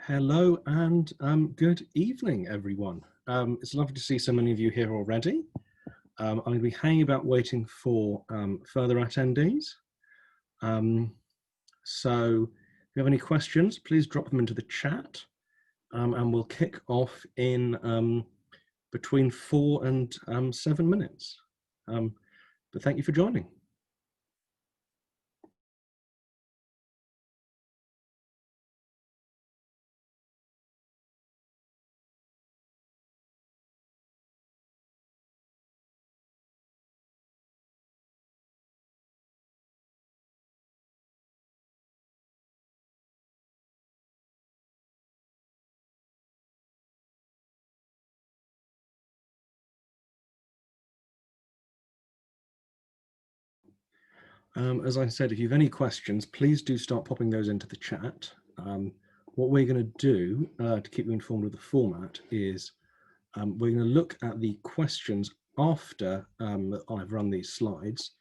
Hello and good evening, everyone. It's lovely to see so many of you here already. I'm going to be hanging about waiting for further attendees. So if you have any questions, please drop them into the chat and we'll kick off in between 4 and 7 minutes. But thank you for joining. As I said, if you have any questions, please do start popping those into the chat. What we're going to do to keep you informed of the format is we're going to look at the questions after I've run these slides,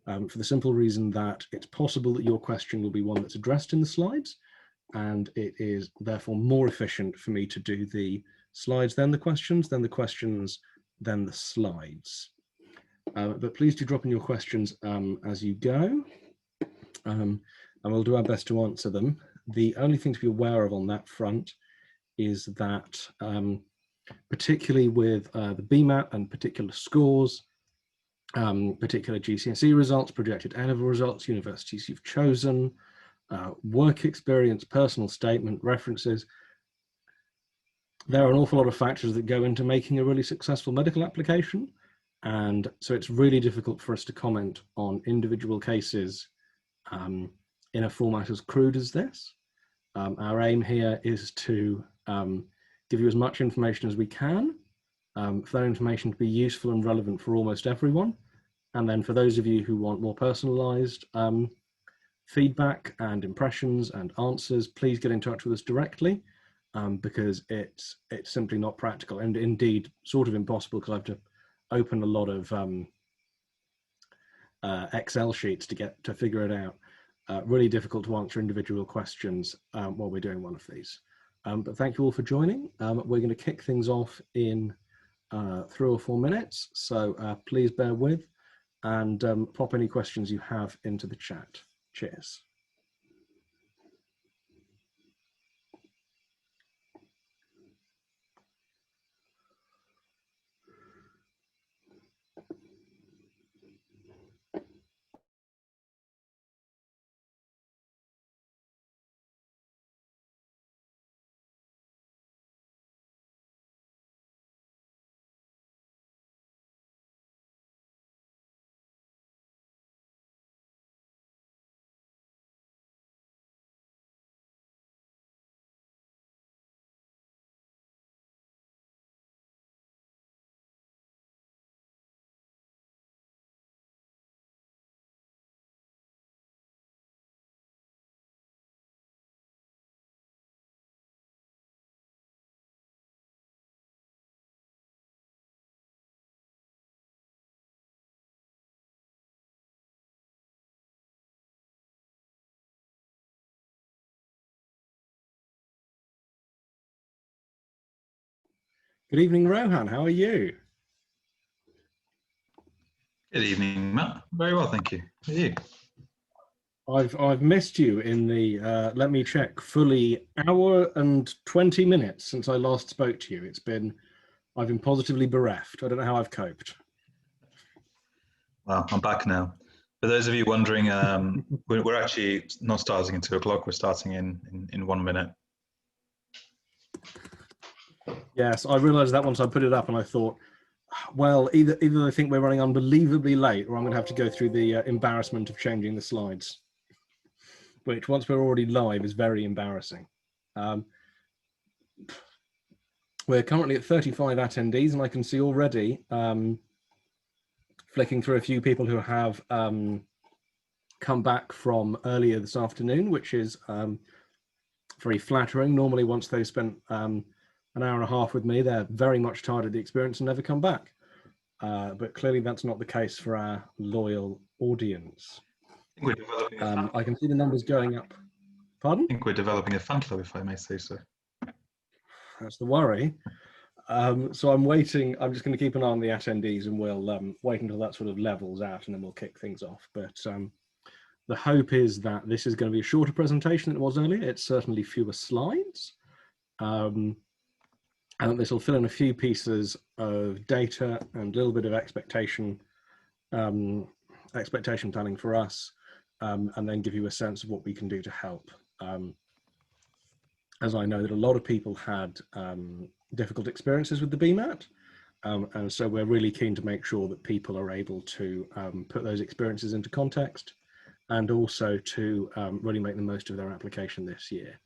for the simple reason that it's possible that your question will be one that's addressed in the slides, and it is therefore more efficient for me to do the slides, then the questions, then the slides. But please do drop in your questions as you go, and we'll do our best to answer them. The only thing to be aware of on that front is that particularly with the Bmat and particular scores, particular Gcse results, projected A-level results, universities you've chosen, work experience, personal statement, references, there are an awful lot of factors that go into making a really successful medical application. And so it's really difficult for us to comment on individual cases in a format as crude as this. Our aim here is to give you as much information as we can, for that information to be useful and relevant for almost everyone. And then for those of you who want more personalized feedback and impressions and answers, please get in touch with us directly, because it's simply not practical, and indeed sort of impossible, because I have to open a lot of Excel sheets to figure it out. Really difficult to answer individual questions while we're doing one of these. But thank you all for joining. We're going to kick things off in 3 or 4 minutes, so please bear with and pop any questions you have into the chat. Cheers. Good evening, Rohan. How are you? Good evening, Matt. Very well, thank you. How are you? I've missed you in the let me check, fully hour and 20 minutes since I last spoke to you. I've been positively bereft. I don't know how I've coped. Well, I'm back now. For those of you wondering, we're actually not starting at 2 o'clock. We're starting in 1 minute. Yes, I realized that once I put it up, and I thought, well, either they think we're running unbelievably late, or I'm going to have to go through the embarrassment of changing the slides, which once we're already live is very embarrassing. We're currently at 35 attendees, and I can see already, flicking through a few people who have come back from earlier this afternoon, which is very flattering. Normally, once they've spent an hour and a half with me, they're very much tired of the experience and never come back. But clearly that's not the case for our loyal audience. I can see the numbers going up. Pardon? I think we're developing a fan club, if I may say so. That's the worry. So I'm waiting. I'm just going to keep an eye on the attendees, and we'll wait until that sort of levels out, and then we'll kick things off. But the hope is that this is going to be a shorter presentation than it was earlier. It's certainly fewer slides. And this will fill in a few pieces of data and a little bit of expectation planning for us, and then give you a sense of what we can do to help. As I know that a lot of people had difficult experiences with the Bmat, and so we're really keen to make sure that people are able to put those experiences into context, and also to really make the most of their application this year.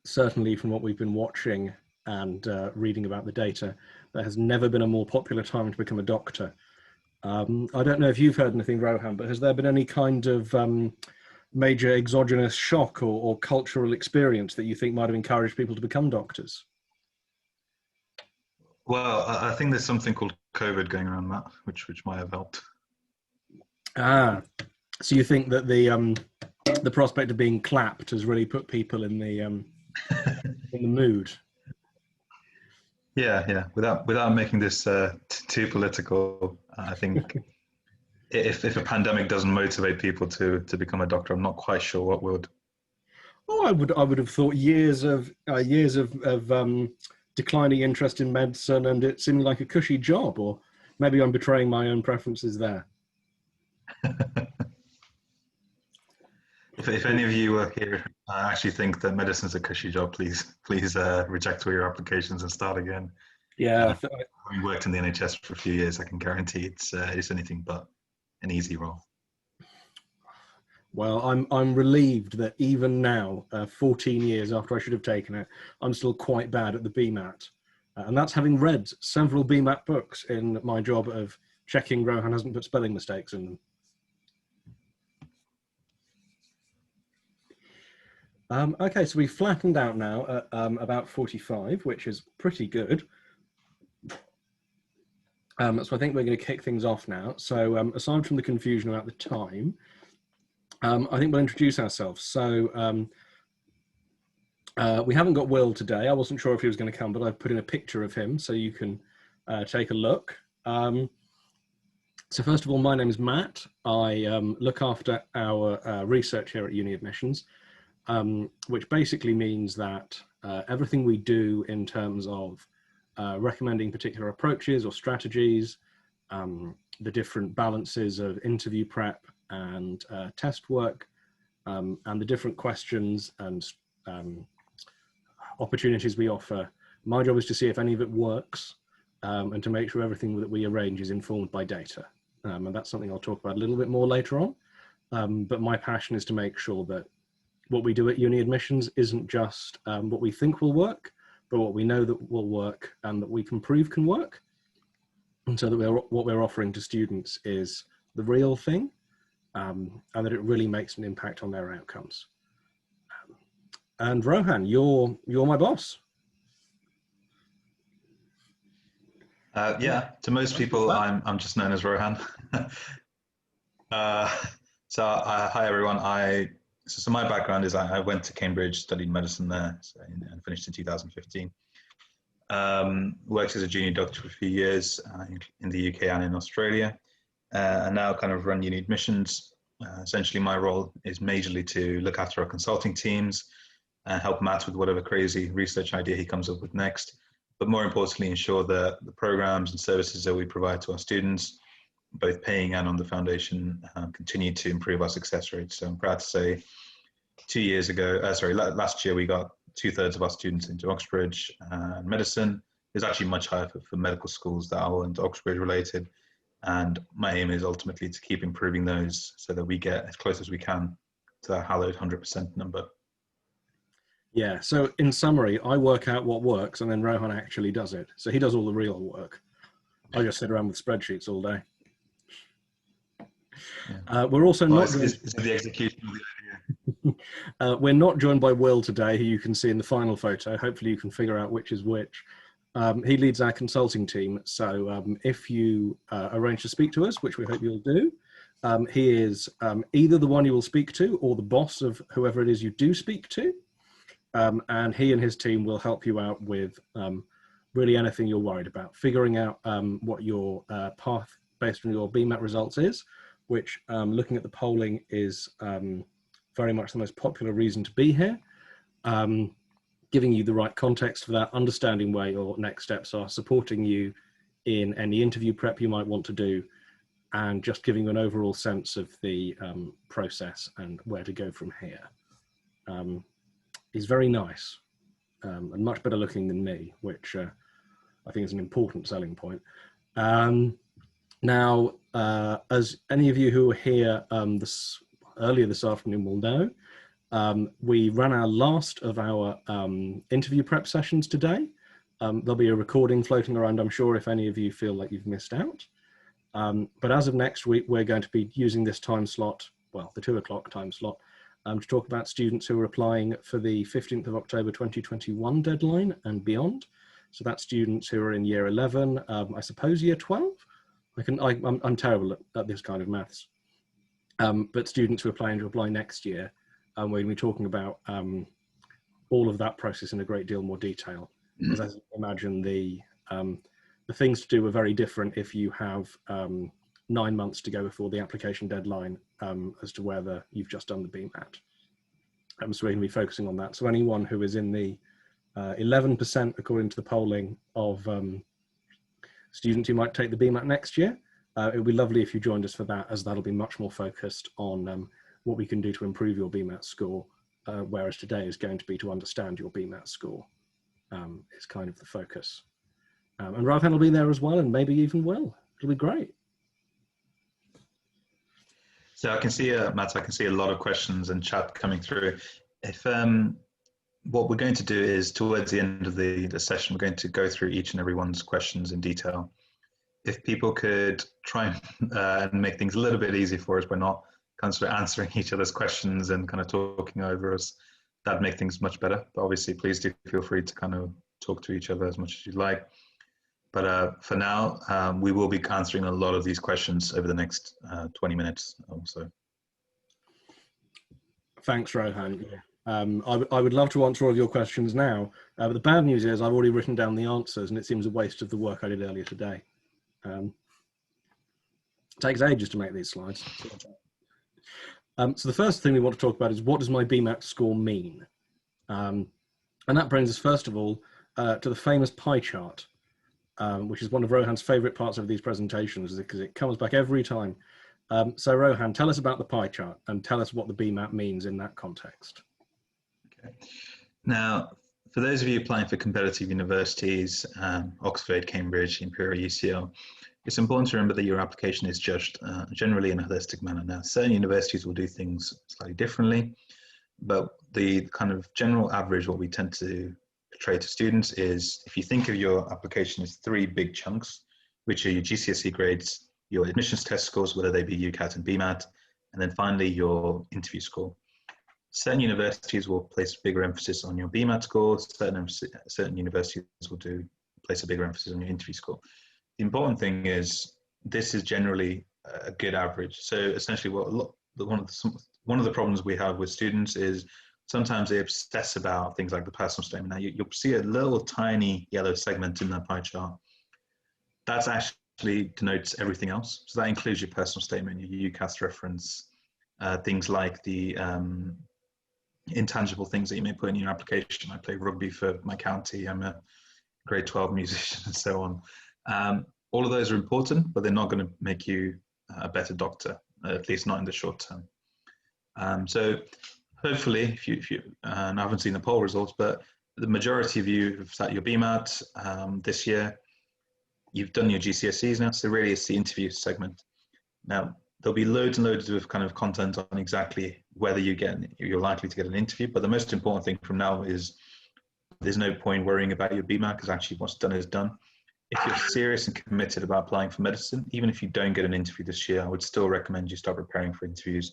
Certainly from what we've been watching and reading about the data, there has never been a more popular time to become a doctor. I don't know if you've heard anything, Rohan, but has there been any kind of major exogenous shock or cultural experience that you think might have encouraged people to become doctors? Well, I think there's something called COVID going around, Matt, which might have helped. Ah, so you think that the prospect of being clapped has really put people in the in the mood? Yeah. Without making this too political, I think if a pandemic doesn't motivate people to become a doctor, I'm not quite sure what would. Oh, I would have thought years of declining interest in medicine, and it seemed like a cushy job. Or maybe I'm betraying my own preferences there. If any of you here actually think that medicine is a cushy job, please reject all your applications and start again. Yeah, having worked in the NHS for a few years, I can guarantee it's anything but an easy role. Well, I'm relieved that even now, 14 years after I should have taken it, I'm still quite bad at the Bmat, and that's having read several Bmat books in my job of checking Rohan hasn't put spelling mistakes in them. Okay, so we've flattened out now at about 45, which is pretty good. So I think we're going to kick things off now. So aside from the confusion about the time, I think we'll introduce ourselves. So we haven't got Will today. I wasn't sure if he was going to come, but I've put in a picture of him so you can take a look. So first of all, my name is Matt. I look after our research here at UniAdmissions. Which basically means that everything we do in terms of recommending particular approaches or strategies, the different balances of interview prep and test work, and the different questions and opportunities we offer, my job is to see if any of it works, and to make sure everything that we arrange is informed by data. And that's something I'll talk about a little bit more later on. But my passion is to make sure that what we do at UniAdmissions isn't just what we think will work, but what we know that will work and that we can prove can work. And so that what we're offering to students is the real thing, and that it really makes an impact on their outcomes. And Rohan, you're my boss. Yeah, to most people, I'm just known as Rohan. Hi everyone. So my background is I went to Cambridge, studied medicine there, and finished in 2015. Worked as a junior doctor for a few years in the UK and in Australia, and now kind of run UniAdmissions. Essentially, my role is majorly to look after our consulting teams and help Matt with whatever crazy research idea he comes up with next. But more importantly, ensure that the programs and services that we provide to our students, both paying and on the foundation, continue to improve our success rates. So I'm proud to say last year we got 2/3 of our students into Oxbridge medicine. It's actually much higher for medical schools that aren't Oxbridge related. And my aim is ultimately to keep improving those so that we get as close as we can to that hallowed 100% number. Yeah, so in summary, I work out what works and then Rohan actually does it. So he does all the real work. I just sit around with spreadsheets all day. Yeah. We're also not the execution of the idea. We're not joined by Will today, who you can see in the final photo. Hopefully you can figure out which is which. He leads our consulting team. So if you arrange to speak to us, which we hope you'll do, he is either the one you will speak to or the boss of whoever it is you do speak to. and he and his team will help you out with really anything you're worried about, figuring out what your path based on your BMAT results is, which looking at the polling is very much the most popular reason to be here, giving you the right context for that, understanding where your next steps are, supporting you in any interview prep you might want to do, and just giving you an overall sense of the process and where to go from here. He's very nice and much better looking than me, which I think is an important selling point. Now, as any of you who were here earlier this afternoon will know, we ran our last of our interview prep sessions today. There'll be a recording floating around, I'm sure, if any of you feel like you've missed out. But as of next week, we're going to be using this time slot, well, the 2 o'clock time slot, to talk about students who are applying for the 15th of October 2021 deadline and beyond. So that's students who are in year 11, I suppose year 12? I'm terrible at this kind of maths. But students who are planning to apply next year, we're going to be talking about all of that process in a great deal more detail. Because as you can imagine, the things to do are very different if you have 9 months to go before the application deadline as to whether you've just done the BMAT. So we're going to be focusing on that. So anyone who is in the 11%, according to the polling, of students who might take the BMAT next year, it would be lovely if you joined us for that, as that'll be much more focused on what we can do to improve your BMAT score, whereas today is going to be to understand your BMAT score. Is kind of the focus. And Rohan will be there as well, and maybe even Will. It'll be great. So I can see, Matt, I can see a lot of questions and chat coming through. If what we're going to do is, towards the end of the session, we're going to go through each and everyone's questions in detail. If people could try and make things a little bit easy for us by not kind of answering each other's questions and kind of talking over us, that'd make things much better. But obviously, please do feel free to kind of talk to each other as much as you'd like. But for now, we will be answering a lot of these questions over the next 20 minutes or so. Thanks, Rohan. I would love to answer all of your questions now, but the bad news is I've already written down the answers, and it seems a waste of the work I did earlier today. It takes ages to make these slides. So the first thing we want to talk about is, what does my BMAT score mean? And that brings us, first of all, to the famous pie chart, which is one of Rohan's favorite parts of these presentations, because it comes back every time. So Rohan, tell us about the pie chart and tell us what the BMAT means in that context. Okay. Now, for those of you applying for competitive universities, Oxford, Cambridge, Imperial, UCL, it's important to remember that your application is judged generally in a holistic manner. Now, certain universities will do things slightly differently, but the kind of general average, what we tend to portray to students is, if you think of your application as 3 big chunks, which are your GCSE grades, your admissions test scores, whether they be UCAT and BMAT, and then finally your interview score. Certain universities will place bigger emphasis on your BMAT score, certain universities will place a bigger emphasis on your interview score. The important thing is, this is generally a good average. So essentially, one of the problems we have with students is sometimes they obsess about things like the personal statement. Now, you'll see a little tiny yellow segment in that pie chart. That's actually denotes everything else. So that includes your personal statement, your UCAS reference, things like the intangible things that you may put in your application. I play rugby for my county, I'm a grade 12 musician, and so on. All of those are important, but they're not going to make you a better doctor, at least not in the short term. So hopefully, if you I haven't seen the poll results, but the majority of you have sat your BMAT this year. You've done your GCSEs now, so really it's the interview segment. Now, there'll be loads and loads of kind of content on exactly whether you're likely to get an interview, but the most important thing from now is there's no point worrying about your BMAT, because actually what's done is done. If you're serious and committed about applying for medicine, even if you don't get an interview this year, I would still recommend you start preparing for interviews.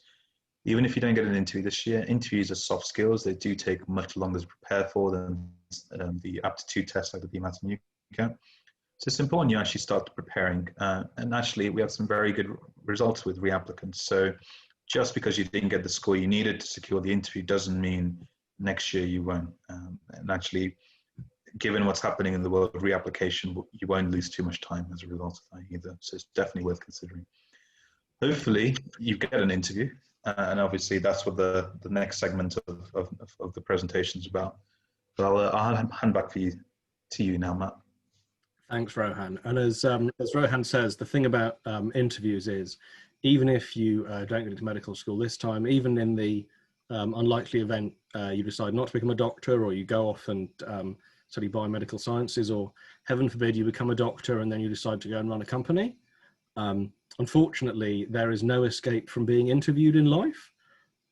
Even if you don't get an interview this year, interviews are soft skills. They do take much longer to prepare for than the aptitude tests like the BMAT and UCAT. So it's important you actually start preparing. And actually, we have some very good results with reapplicants. So just because you didn't get the score you needed to secure the interview doesn't mean next year you won't. And actually, given what's happening in the world of reapplication, you won't lose too much time as a result of that either. So it's definitely worth considering. Hopefully you get an interview, and obviously that's what the next segment of the presentation is about. But I'll hand back to you now, Matt. Thanks, Rohan. And as Rohan says, the thing about interviews is, even if you don't get into medical school this time, even in the unlikely event you decide not to become a doctor, or you go off and study biomedical sciences, or heaven forbid you become a doctor and then you decide to go and run a company, unfortunately there is no escape from being interviewed in life,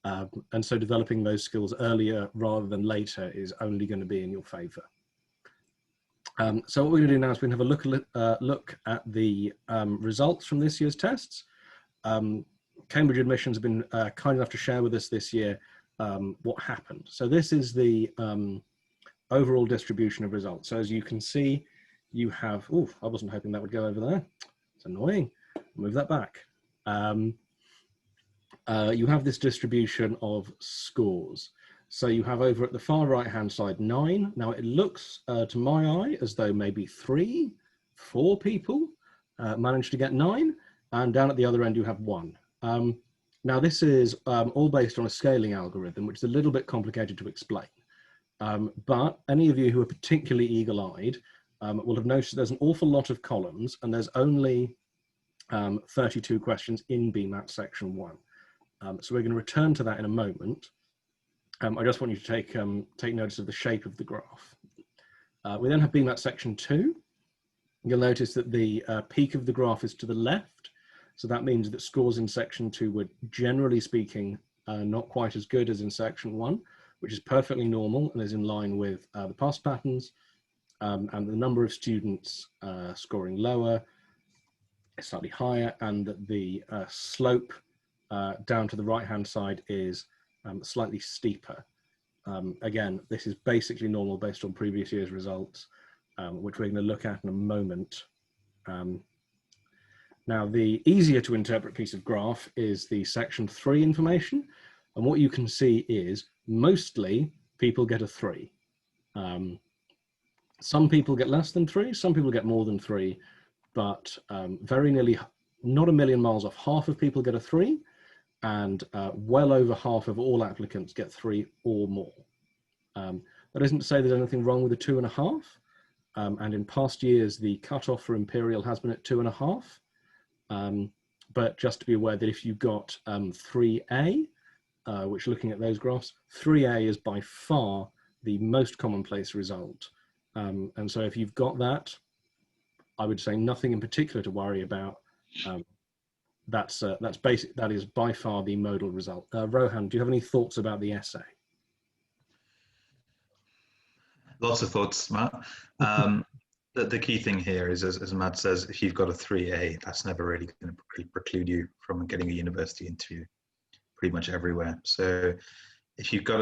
and so developing those skills earlier rather than later is only going to be in your favor. So what we're going to do now is we're going to have a look at the results from this year's tests. Cambridge Admissions have been kind enough to share with us this year what happened. So this is the overall distribution of results. So as you can see, you have, oh, I wasn't hoping that would go over there. It's annoying. Move that back. You have this distribution of scores. So you have over at the far right-hand side, 9. Now it looks to my eye as though maybe 3, 4 people managed to get 9. And down at the other end, you have 1. Now this is all based on a scaling algorithm, which is a little bit complicated to explain. But any of you who are particularly eagle-eyed will have noticed there's an awful lot of columns, and there's only 32 questions in Bmat section 1. So we're going to return to that in a moment. I just want you to take notice of the shape of the graph. We then have Bmat section 2. You'll notice that the peak of the graph is to the left. So that means that scores in section 2 were, generally speaking, not quite as good as in section 1, which is perfectly normal and is in line with the past patterns, and the number of students scoring lower is slightly higher, and that the slope down to the right-hand side is slightly steeper. Again, this is basically normal based on previous year's results, which we're going to look at in a moment. Now, the easier to interpret piece of graph is the section 3 information. And what you can see is mostly people get a 3. Some people get less than 3, some people get more than 3, but very nearly, not a million miles off, half of people get a 3, and well over half of all applicants get 3 or more. That isn't to say there's anything wrong with the 2.5, and in past years the cutoff for Imperial has been at 2.5, but just to be aware that if you got 3A, which looking at those graphs, 3A is by far the most commonplace result, and so if you've got that, I would say nothing in particular to worry about. That's basic. That is by far the modal result. Rohan, do you have any thoughts about the essay? Lots of thoughts, Matt. The key thing here is, as Matt says, if you've got a 3A, that's never really going to preclude you from getting a university interview pretty much everywhere. So if you've got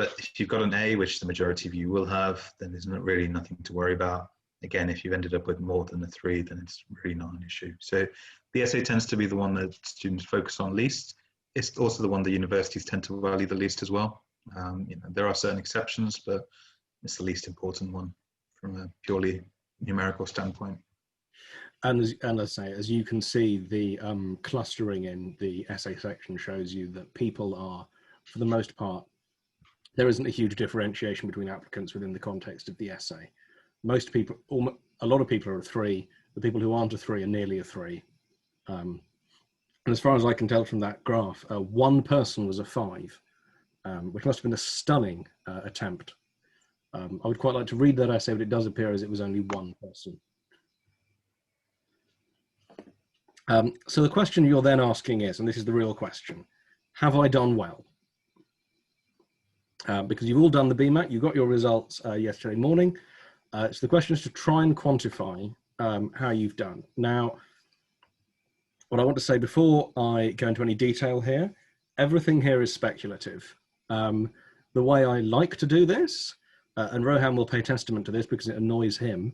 an A, which the majority of you will have, then there's not really nothing to worry about. Again, if you've ended up with more than a 3, then it's really not an issue. So the essay tends to be the one that students focus on least. It's also the one that universities tend to value the least as well. There are certain exceptions, but it's the least important one from a purely numerical standpoint. And as I say, as you can see, the clustering in the essay section shows you that people are, for the most part, there isn't a huge differentiation between applicants within the context of the essay. Most people, a lot of people are a 3. The people who aren't a 3 are nearly a 3. And as far as I can tell from that graph, 1 person was a 5, which must have been a stunning attempt. I would quite like to read that essay, but it does appear as it was only 1 person. So the question you're then asking is, and this is the real question, have I done well? Because you've all done the Bmat, you got your results yesterday morning. So the question is to try and quantify how you've done. Now, what I want to say before I go into any detail here, everything here is speculative. The way I like to do this, and Rohan will pay testament to this because it annoys him,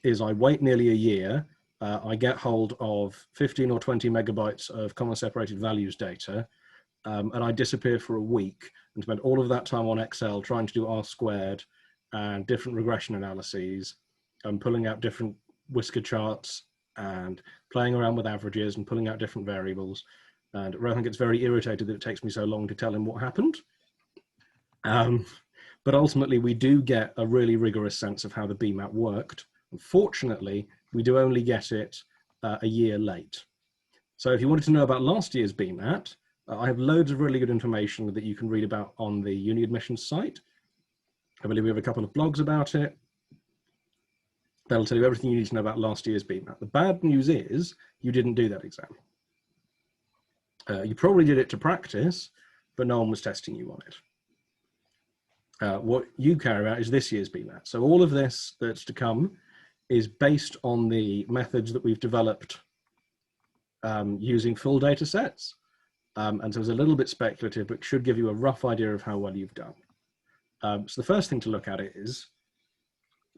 is I wait nearly a year, I get hold of 15 or 20 megabytes of comma separated values data, and I disappeared for a week and spent all of that time on Excel trying to do R squared and different regression analyses and pulling out different whisker charts and playing around with averages and pulling out different variables. And Rohan gets very irritated that it takes me so long to tell him what happened. But ultimately, we do get a really rigorous sense of how the Bmat worked. Unfortunately, we do only get it a year late. So if you wanted to know about last year's Bmat, I have loads of really good information that you can read about on the UniAdmissions site. I believe we have a couple of blogs about it. That'll tell you everything you need to know about last year's Bmat. The bad news is you didn't do that exam. You probably did it to practice, but no one was testing you on it. What you care about is this year's Bmat. So all of this that's to come is based on the methods that we've developed using full data sets. And so it's a little bit speculative, but should give you a rough idea of how well you've done. So the first thing to look at it is,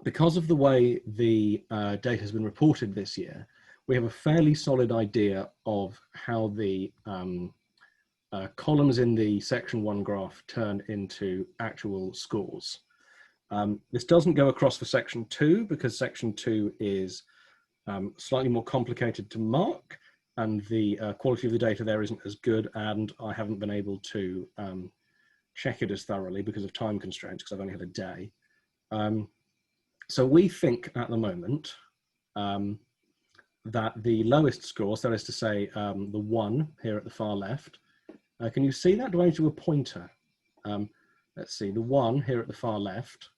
because of the way the data has been reported this year, we have a fairly solid idea of how the columns in the section 1 graph turn into actual scores. This doesn't go across for section 2 because section 2 is slightly more complicated to mark, and the quality of the data there isn't as good, and I haven't been able to check it as thoroughly because of time constraints, because I've only had a day. So we think at the moment that the lowest score, so that is to say the 1 here at the far left, can you see that? Do I need to do a pointer? Let's see, the 1 here at the far left,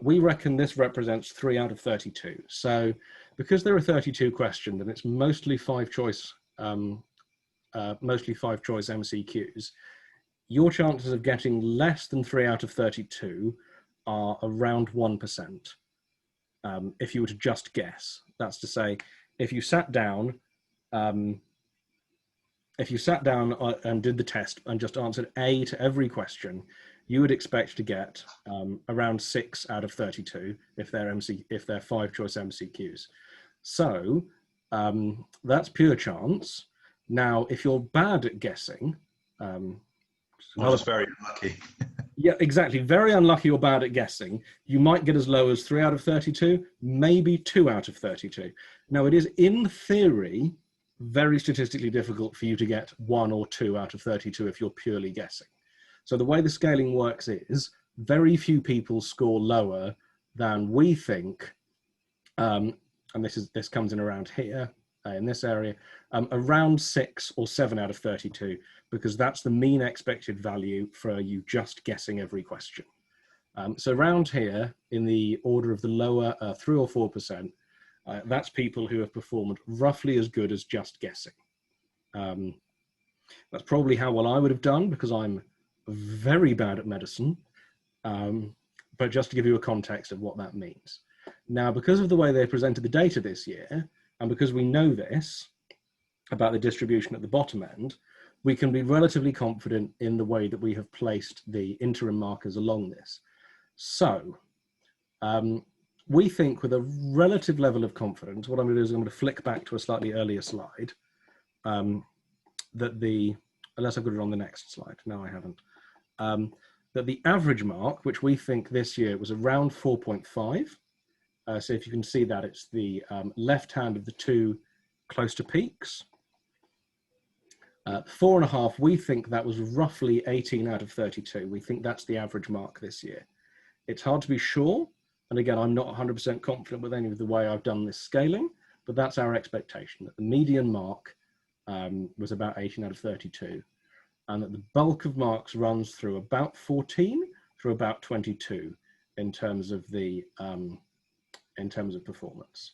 we reckon this represents 3 out of 32. So because there are 32 questions and it's mostly five choice MCQs, your chances of getting less than 3 out of 32 are around 1%. If you were to just guess, that's to say, if you sat down and did the test and just answered A to every question, you would expect to get around 6 out of 32 if they're five choice MCQs. So that's pure chance. Now, if you're bad at guessing, or just very unlucky. Yeah, exactly. Very unlucky or bad at guessing, you might get as low as 3 out of 32, maybe 2 out of 32. Now, it is in theory very statistically difficult for you to get 1 or 2 out of 32 if you're purely guessing. So the way the scaling works is very few people score lower than we think, and this comes in around here, in this area, around 6 or 7 out of 32, because that's the mean expected value for you just guessing every question. So around here, in the order of the lower 3 or 4%, that's people who have performed roughly as good as just guessing. That's probably how well I would have done, because I'm very bad at medicine, but just to give you a context of what that means. Now, because of the way they presented the data this year, and because we know this about the distribution at the bottom end, we can be relatively confident in the way that we have placed the interim markers along this. So we think with a relative level of confidence, what I'm going to do is I'm going to flick back to a slightly earlier slide, unless I've got it on the next slide, no I haven't, that the average mark, which we think this year was around 4.5, so if you can see that, it's the left hand of the two close to peaks. 4.5, we think that was roughly 18 out of 32. We think that's the average mark this year. It's hard to be sure, and again, I'm not 100% confident with any of the way I've done this scaling, but that's our expectation, that the median mark was about 18 out of 32, and that the bulk of marks runs through about 14 through about 22 in terms of the performance.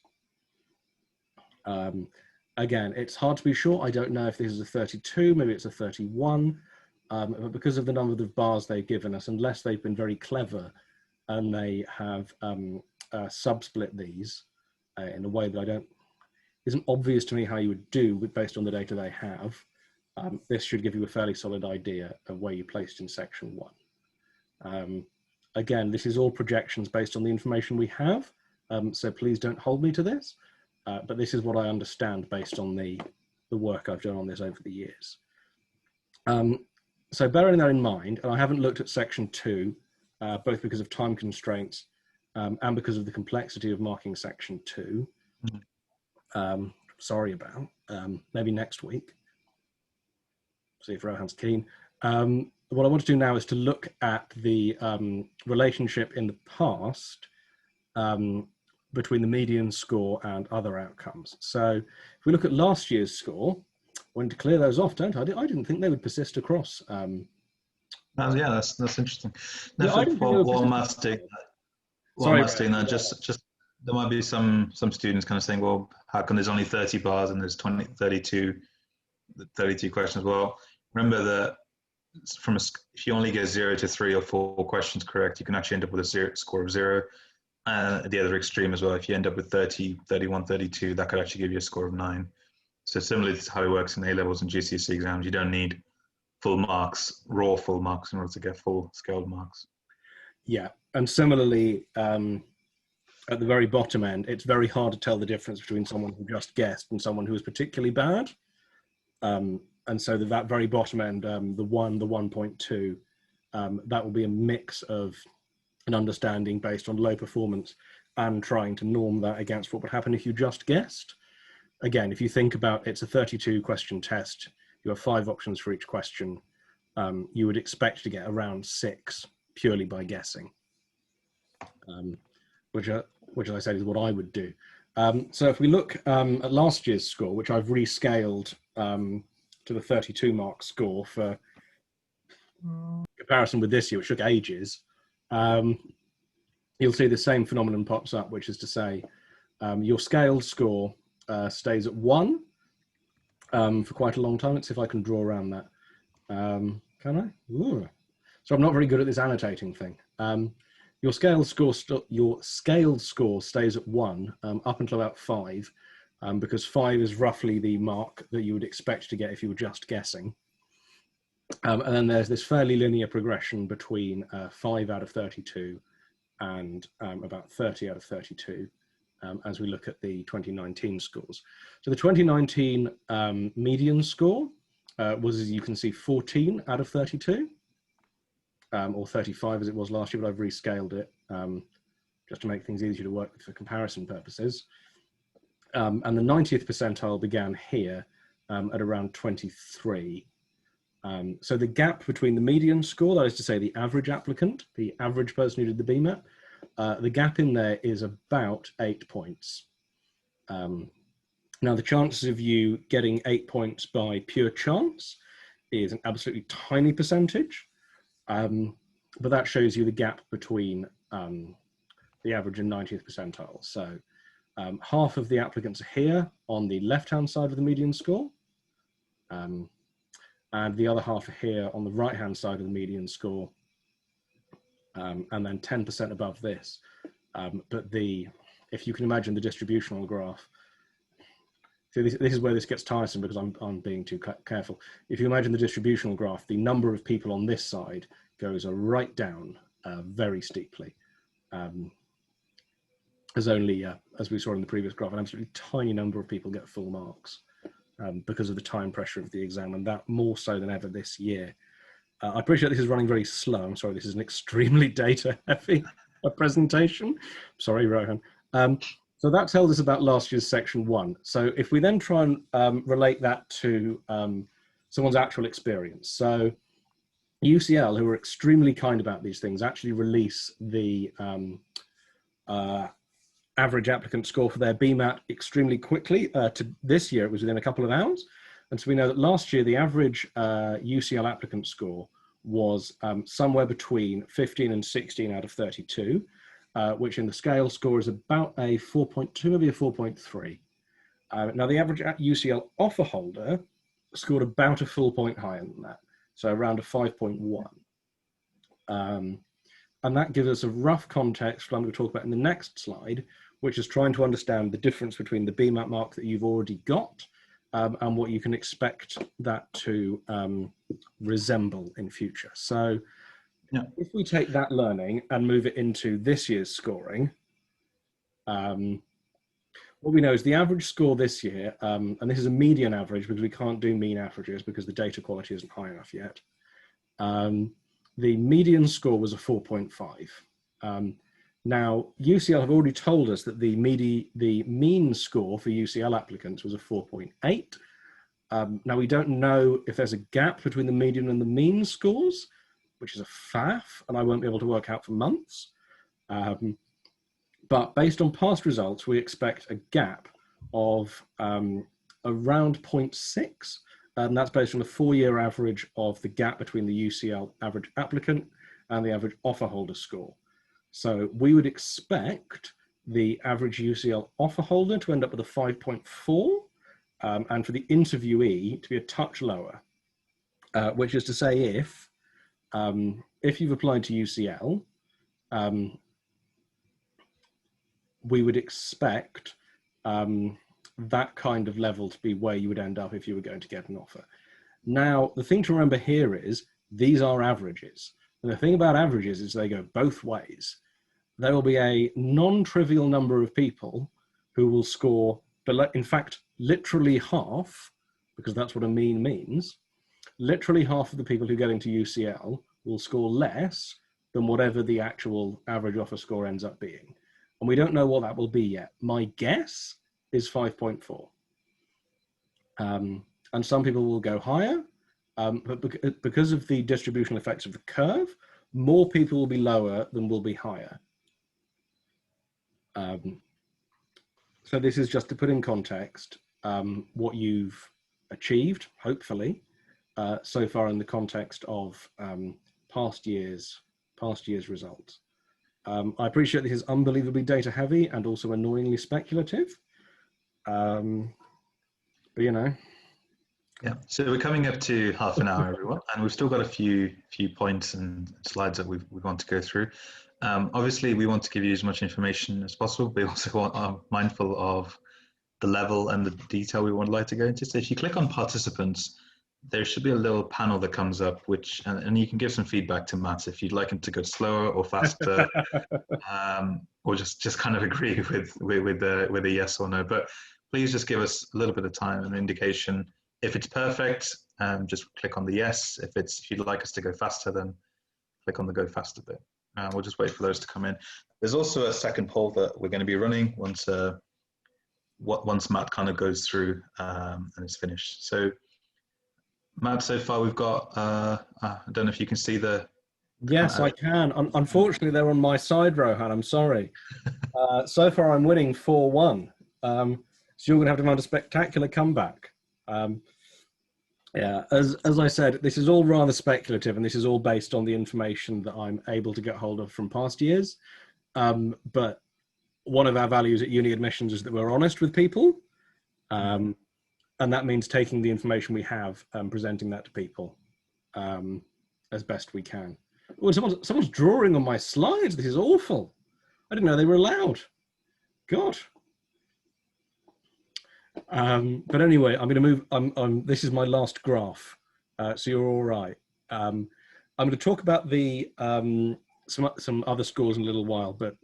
Again, it's hard to be sure. I don't know if this is a 32, maybe it's a 31, but because of the number of bars they've given us, unless they've been very clever and they have sub-split these in a way that isn't obvious to me how you would do based on the data they have, this should give you a fairly solid idea of where you placed in section 1. Again, this is all projections based on the information we have, so please don't hold me to this. But this is what I understand based on the work I've done on this over the years. So bearing that in mind, and I haven't looked at section 2, both because of time constraints and because of the complexity of marking section 2. Sorry about, maybe next week. See if Rohan's keen. What I want to do now is to look at the relationship in the past between the median score and other outcomes. So if we look at last year's score, I wanted to clear those off, don't I? I didn't think they would persist across. Yeah, that's interesting. No, Yeah, I didn't think they would while persist. Matt's doing that, just there might be some students kind of saying, well, how come there's only 30 bars and there's 32 questions? Well, remember that if you only get 0 to 3 or 4 questions correct, you can actually end up with a score of 0. At the other extreme as well, if you end up with 30, 31, 32, that could actually give you a score of 9. So similarly to how it works in A-levels and GCSE exams, you don't need full marks, raw full marks in order to get full scaled marks. Yeah, and similarly, at the very bottom end, it's very hard to tell the difference between someone who just guessed and someone who was particularly bad. And so that very bottom end, the 1, the 1.2, that will be a mix of an understanding based on low performance and trying to norm that against what would happen if you just guessed. Again, if you think about it's a 32 question test, you have 5 options for each question. You would expect to get around 6 purely by guessing, which as I said is what I would do. So if we look at last year's score, which I've rescaled to the 32 mark score for comparison with this year, which took ages, you'll see the same phenomenon pops up, which is to say your scaled score stays at 1 for quite a long time. Let's see if I can draw around that. Can I? Ooh. So I'm not very good at this annotating thing. Your scaled score stays at 1 up until about 5, because 5 is roughly the mark that you would expect to get if you were just guessing. And then there's this fairly linear progression between 5 out of 32 and about 30 out of 32 as we look at the 2019 scores. So the 2019 median score was, as you can see, 14 out of 32, or 35 as it was last year, but I've rescaled it just to make things easier to work with for comparison purposes. And the 90th percentile began here at around 23. So the gap between the median score, that is to say the average applicant, the average person who did the BMAT, the gap in there is about 8 points. Now the chances of you getting 8 points by pure chance is an absolutely tiny percentage, but that shows you the gap between the average and 90th percentile. So half of the applicants are here on the left-hand side of the median score, and the other half are here on the right-hand side of the median score, and then 10% above this. But if you can imagine the distributional graph, so this is where this gets tiresome because I'm being too careful. If you imagine the distributional graph, the number of people on this side goes right down very steeply. As only, as we saw in the previous graph, an absolutely tiny number of people get full marks because of the time pressure of the exam, and that more so than ever this year. I appreciate this is running very slow. I'm sorry, this is an extremely data heavy presentation. Sorry, Rohan. So that tells us about last year's section 1. So if we then try and relate that to someone's actual experience. So UCL, who are extremely kind about these things, actually release the average applicant score for their BMAT extremely quickly. To this year, it was within a couple of hours. And so we know that last year, the average UCL applicant score was somewhere between 15 and 16 out of 32, which in the scale score is about a 4.2, maybe a 4.3. Now the average UCL offer holder scored about a full point higher than that, so around a 5.1. And that gives us a rough context for what we'll talk about in the next slide, which is trying to understand the difference between the BMAT mark that you've already got and what you can expect that to resemble in future. So yeah, if we take that learning and move it into this year's scoring, what we know is the average score this year, and this is a median average because we can't do mean averages because the data quality isn't high enough yet. The median score was a 4.5. Now, UCL have already told us that the mean score for UCL applicants was a 4.8. Now, we don't know if there's a gap between the median and the mean scores, which is a faff, and I won't be able to work out for months. But based on past results, we expect a gap of around 0.6. And that's based on the 4-year average of the gap between the UCL average applicant and the average offer holder score. So we would expect the average UCL offer holder to end up with a 5.4, and for the interviewee to be a touch lower, which is to say if you've applied to UCL, we would expect that kind of level to be where you would end up if you were going to get an offer. Now, the thing to remember here is these are averages. And the thing about averages is they go both ways. There will be a non-trivial number of people who will score, in fact, literally half, because that's what a mean means, literally half of the people who get into UCL will score less than whatever the actual average offer score ends up being. And we don't know what that will be yet. My guess is 5.4. And some people will go higher, but because of the distributional effects of the curve, more people will be lower than will be higher. So this is just to put in context what you've achieved, hopefully, so far in the context of past year's results. I appreciate this is unbelievably data heavy and also annoyingly speculative. But you know. Yeah, so we're coming up to half an hour, everyone, and we've still got a few points and slides that we want to go through. Obviously, we want to give you as much information as possible, but we also are mindful of the level and the detail we would like to go into. So if you click on participants, there should be a little panel that comes up, which and you can give some feedback to Matt if you'd like him to go slower or faster, or just kind of agree with a yes or no. But please just give us a little bit of time and indication. If it's perfect, just click on the yes. If you'd like us to go faster, then click on the go faster bit. We'll just wait for those to come in. There's also a second poll that we're going to be running once Matt kind of goes through and it's finished. So Matt, so far we've got, I don't know if you can see the... Yes, I can. Unfortunately, they're on my side, Rohan. I'm sorry. So far, I'm winning 4-1. So you're going to have to mount a spectacular comeback. Yeah, as I said, this is all rather speculative, and this is all based on the information that I'm able to get hold of from past years. But one of our values at UniAdmissions is that we're honest with people. And that means taking the information we have and presenting that to people as best we can. Oh, someone's drawing on my slides. This is awful. I didn't know they were allowed. God. But anyway, I'm going to move. This is my last graph, so you're all right. I'm going to talk about the some other scores in a little while, but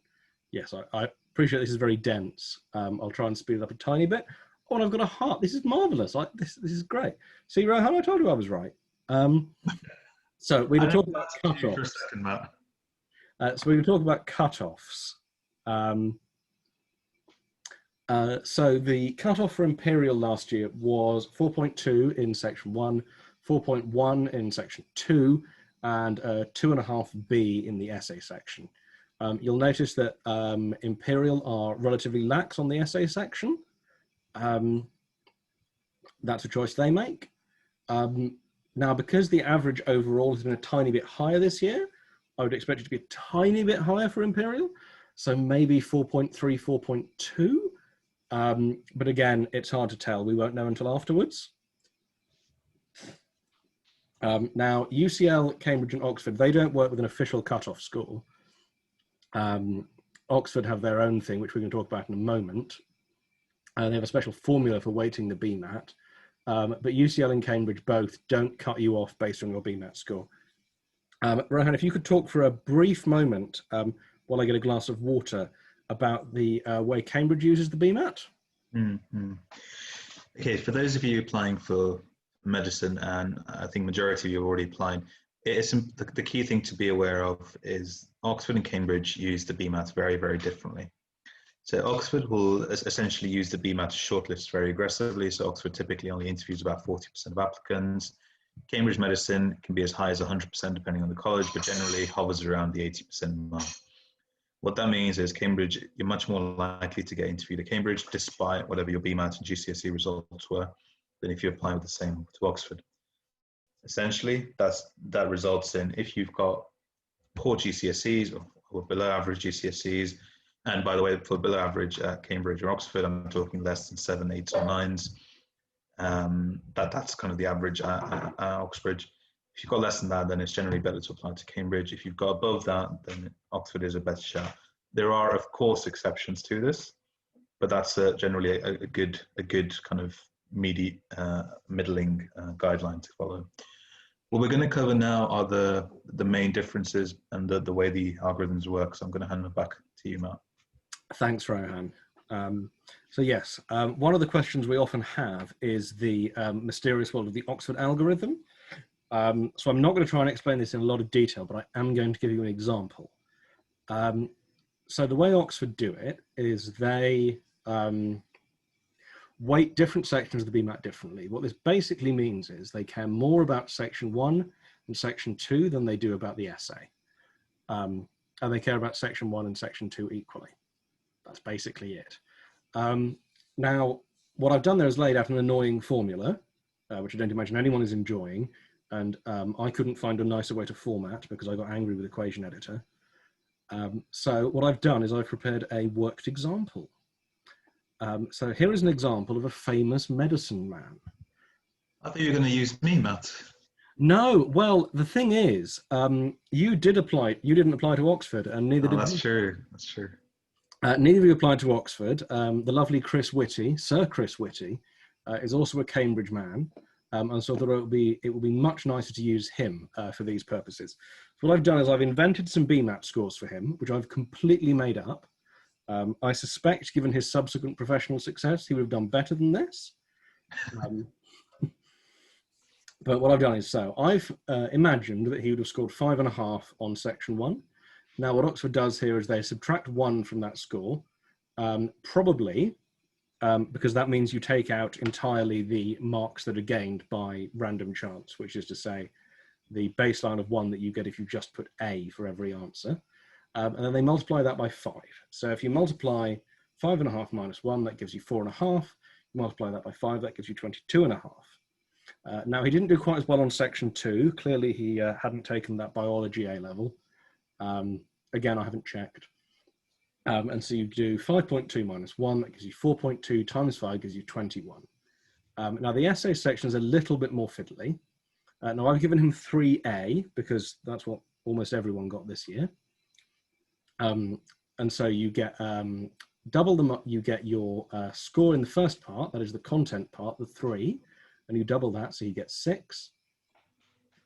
yes, I appreciate this is very dense. I'll try and speed it up a tiny bit. Oh, and I've got a heart. This is marvelous. This is great. See, Rohan, I told you I was right. So we're going to talk about cutoffs. For a second, Matt. So we're going to talk about cutoffs. So the cutoff for Imperial last year was 4.2 in section 1, 4.1 in section 2, and 2.5B in the essay section. You'll notice that Imperial are relatively lax on the essay section. That's a choice they make. Now, because the average overall has been a tiny bit higher this year, I would expect it to be a tiny bit higher for Imperial. So maybe 4.3, 4.2. But again, it's hard to tell. We won't know until afterwards. Now, UCL, Cambridge and Oxford, they don't work with an official cutoff score. Oxford have their own thing, which we can talk about in a moment. They have a special formula for weighting the BMAT. But UCL and Cambridge both don't cut you off based on your BMAT score. Rohan, if you could talk for a brief moment while I get a glass of water about the way Cambridge uses the BMAT. Mm-hmm. Okay, for those of you applying for medicine, and I think majority of you have already applied, the key thing to be aware of is Oxford and Cambridge use the BMAT very, very differently. So Oxford will essentially use the BMAT shortlist very aggressively. So Oxford typically only interviews about 40% of applicants. Cambridge medicine can be as high as 100% depending on the college, but generally hovers around the 80% mark. What that means is Cambridge, you're much more likely to get interviewed at Cambridge despite whatever your BMAT and GCSE results were than if you apply with the same to Oxford. Essentially, that results in, if you've got poor GCSEs or below average GCSEs, and by the way, for below average at Cambridge or Oxford, I'm talking less than 7, 8, or 9s. That's kind of the average at Oxford. If you've got less than that, then it's generally better to apply to Cambridge. If you've got above that, then Oxford is a better shot. There are, of course, exceptions to this, but that's generally a good kind of middling guideline to follow. What we're going to cover now are the main differences and the way the algorithms work. So I'm going to hand it back to you, Matt. Thanks, Rohan. So yes, one of the questions we often have is the mysterious world of the Oxford algorithm. So I'm not going to try and explain this in a lot of detail, but I am going to give you an example. So the way Oxford do it is they weight different sections of the BMAT differently. What this basically means is they care more about section 1 and section 2 than they do about the essay. And they care about section 1 and section 2 equally. That's basically it. Now, what I've done there is laid out an annoying formula, which I don't imagine anyone is enjoying. And I couldn't find a nicer way to format because I got angry with Equation Editor. So what I've done is I've prepared a worked example. So here is an example of a famous medicine man. I thought you were going to use me, Matt. No, well, the thing is, you didn't apply to Oxford, and neither did That's true. That's true. Neither of you applied to Oxford. The lovely Chris Whitty, Sir Chris Whitty, is also a Cambridge man. And so I thought it would be much nicer to use him for these purposes. So what I've done is I've invented some Bmat scores for him, which I've completely made up. I suspect, given his subsequent professional success, he would have done better than this. But what I've done is, so I've imagined that he would have scored 5.5 on section 1. Now what Oxford does here is they subtract 1 from that score, probably because that means you take out entirely the marks that are gained by random chance, which is to say the baseline of 1 that you get if you just put A for every answer. And then they multiply that by 5. So if you multiply 5.5 minus 1, that gives you 4.5. You multiply that by 5, that gives you 22.5. Now he didn't do quite as well on section 2. Clearly he hadn't taken that biology A level. Again, I haven't checked. And so you do 5.2 minus 1, that gives you 4.2 times 5 gives you 21. Now the essay section is a little bit more fiddly. Now I've given him 3A because that's what almost everyone got this year. And so you get double them up, you get your score in the first part, that is the content part, the 3, and you double that, so you get 6.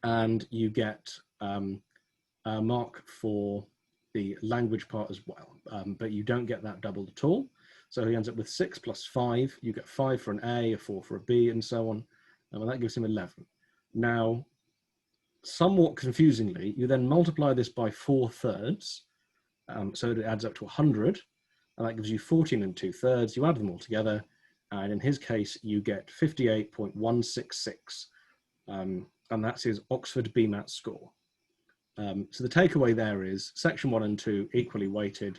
And you get a mark for the language part as well, but you don't get that doubled at all. So he ends up with 6 plus 5, you get 5 for an A, a 4 for a B, and so on, and that gives him 11. Now, somewhat confusingly, you then multiply this by 4/3, so it adds up to 100, and that gives you 14 2/3. You add them all together, and in his case, you get 58.166, and that's his Oxford Bmat score. So the takeaway there is section 1 and 2 equally weighted,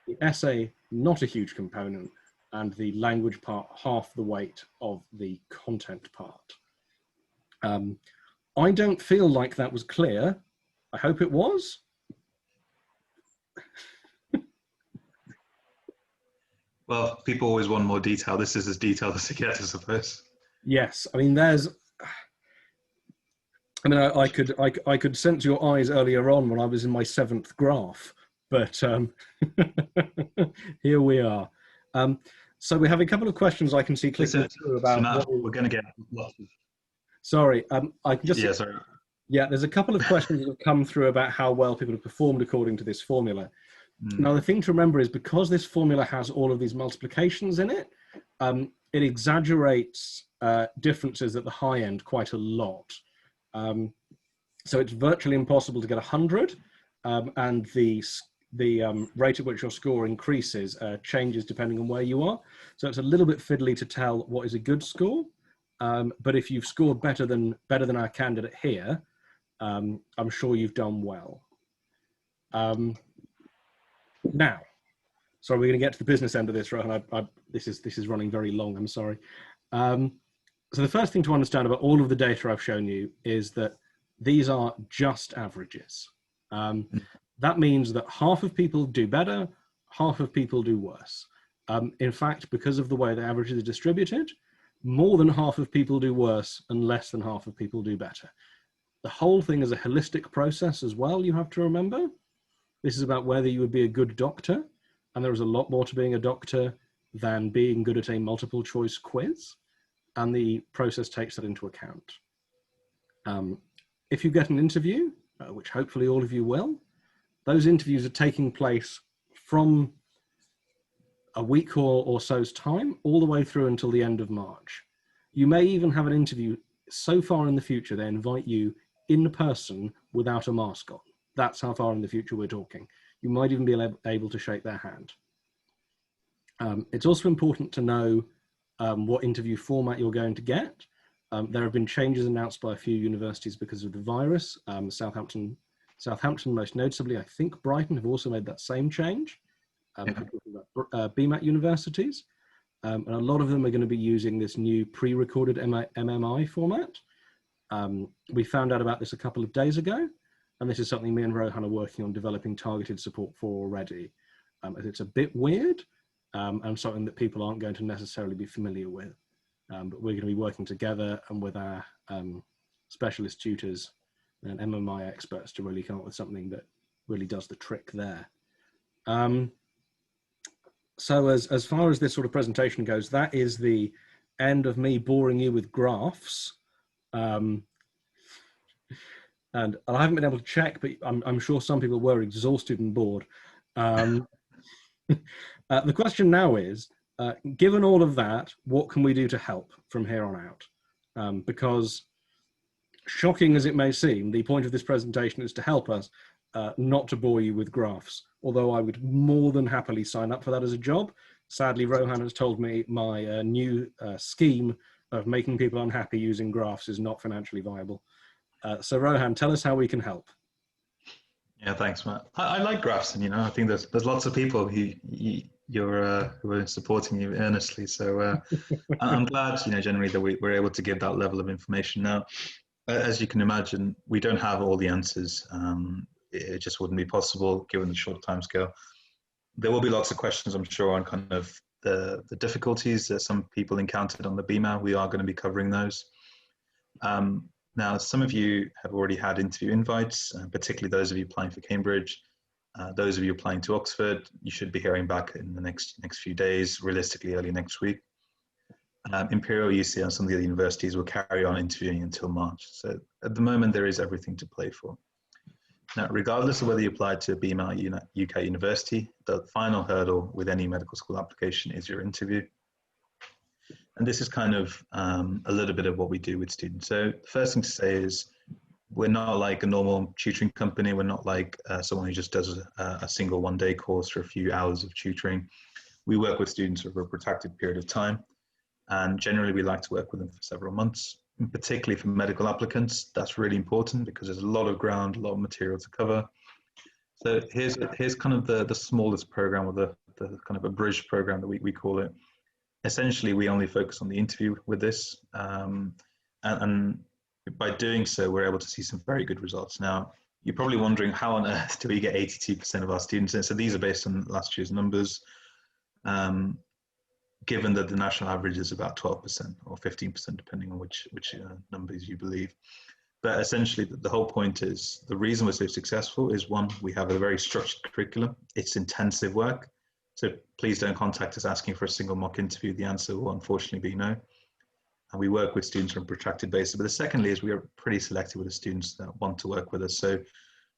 the essay not a huge component, and the language part half the weight of the content part. I don't feel like that was clear. I hope it was. Well, people always want more detail. This is as detailed as it gets, I suppose. Yes, I mean, I could sense your eyes earlier on when I was in my 7th graph, but here we are. So we have a couple of questions I can see clicking through about. So now we're going to get lots of. Sorry, I can just. Yeah, sorry. Yeah, there's a couple of questions that have come through about how well people have performed according to this formula. Now, the thing to remember is because this formula has all of these multiplications in it, it exaggerates differences at the high end quite a lot. So it's virtually impossible to get 100, and the rate at which your score increases changes depending on where you are. So it's a little bit fiddly to tell what is a good score. But if you've scored better than our candidate here, I'm sure you've done well. Now, sorry, we're going to get to the business end of this, Rohan. This is running very long. I'm sorry. So the first thing to understand about all of the data I've shown you is that these are just averages. That means that half of people do better, half of people do worse. In fact, because of the way the averages are distributed, more than half of people do worse and less than half of people do better. The whole thing is a holistic process as well, you have to remember. This is about whether you would be a good doctor, and there is a lot more to being a doctor than being good at a multiple choice quiz, and the process takes that into account. If you get an interview, which hopefully all of you will, those interviews are taking place from a week or so's time all the way through until the end of March. You may even have an interview so far in the future they invite you in person without a mask on. That's how far in the future we're talking. You might even be able to shake their hand. It's also important to know what interview format you're going to get. There have been changes announced by a few universities because of the virus. Southampton most noticeably, I think Brighton have also made that same change. Bmat universities. And a lot of them are going to be using this new pre-recorded MMI format. We found out about this a couple of days ago, and this is something me and Rohan are working on developing targeted support for already. It's a bit weird and something that people aren't going to necessarily be familiar with. But we're going to be working together and with our specialist tutors and MMI experts to really come up with something that really does the trick there. So as far as this sort of presentation goes, that is the end of me boring you with graphs. And I haven't been able to check, but I'm sure some people were exhausted and bored. The question now is, given all of that, what can we do to help from here on out? Because shocking as it may seem, the point of this presentation is to help us, not to bore you with graphs, although I would more than happily sign up for that as a job. Sadly, Rohan has told me my new scheme of making people unhappy using graphs is not financially viable. So Rohan, tell us how we can help. Yeah, thanks, Matt. I like graphs, and I think there's lots of people who are supporting you earnestly. So I'm glad, generally that we're able to give that level of information. Now, as you can imagine, we don't have all the answers. It just wouldn't be possible given the short time scale. There will be lots of questions, I'm sure, on kind of the difficulties that some people encountered on the Bmat. We are going to be covering those. Now, some of you have already had interview invites, particularly those of you applying for Cambridge. Those of you applying to Oxford, you should be hearing back in the next few days, realistically early next week. Imperial, UCL, and some of the other universities will carry on interviewing until March. So at the moment, there is everything to play for. Now, regardless of whether you apply to a Bmat UK university, the final hurdle with any medical school application is your interview. And this is kind of a little bit of what we do with students. So the first thing to say is we're not like a normal tutoring company. We're not like someone who just does a single one-day course for a few hours of tutoring. We work with students over a protracted period of time. And generally, we like to work with them for several months, and particularly for medical applicants. That's really important because there's a lot of ground, a lot of material to cover. So here's kind of the smallest program, or the kind of abridged program that we call it. Essentially, we only focus on the interview with this. And by doing so, we're able to see some very good results. Now, you're probably wondering how on earth do we get 82% of our students in? So these are based on last year's numbers. Given that the national average is about 12% or 15%, depending on which numbers you believe. But essentially, the whole point is, the reason we're so successful is, one, we have a very structured curriculum. It's intensive work. So please don't contact us asking for a single mock interview. The answer will unfortunately be no. And we work with students on a protracted basis. But the secondly is we are pretty selective with the students that want to work with us. So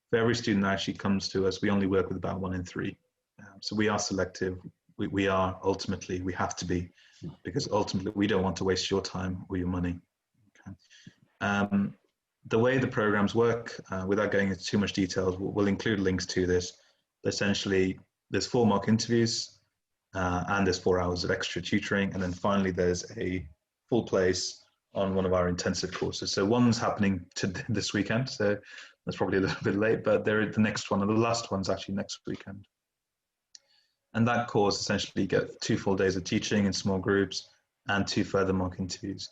for every student that actually comes to us, we only work with about 1 in 3. So we are selective. we are ultimately, we have to be, because ultimately we don't want to waste your time or your money. Okay. The way the programs work, without going into too much details, we'll include links to this. Essentially, there's 4 mock interviews, and there's 4 hours of extra tutoring, and then finally there's a full place on one of our intensive courses. So one's happening this weekend, so that's probably a little bit late, but the next one, and the last one's actually next weekend. And that course essentially you get 2 full days of teaching in small groups and 2 further mock interviews.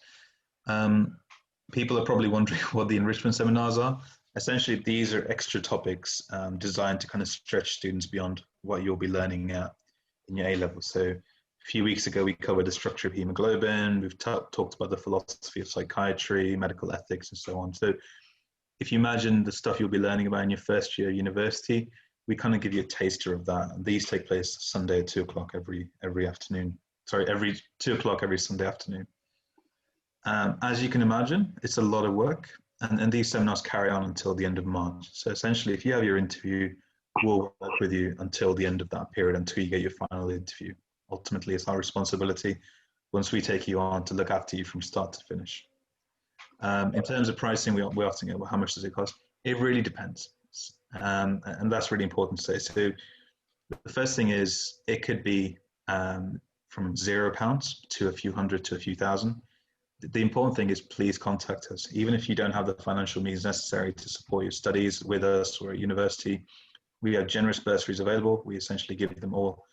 People are probably wondering what the enrichment seminars are. Essentially, these are extra topics designed to kind of stretch students beyond what you'll be learning in your A-level. So a few weeks ago, we covered the structure of hemoglobin. We've talked about the philosophy of psychiatry, medical ethics, and so on. So if you imagine the stuff you'll be learning about in your first year of university, we kind of give you a taster of that. And these take place Sunday at 2 o'clock every afternoon. Sorry, every 2 o'clock every Sunday afternoon. As you can imagine, it's a lot of work, and these seminars carry on until the end of March. So essentially, if you have your interview, we'll work with you until the end of that period, until you get your final interview. Ultimately, it's our responsibility, once we take you on, to look after you from start to finish. In terms of pricing, we often get, well, how much does it cost? It really depends. And that's really important to say. So the first thing is, it could be from £0 to a few hundred to a few thousand. The important thing is, please contact us. Even if you don't have the financial means necessary to support your studies with us or at university, we have generous bursaries available. We essentially give them all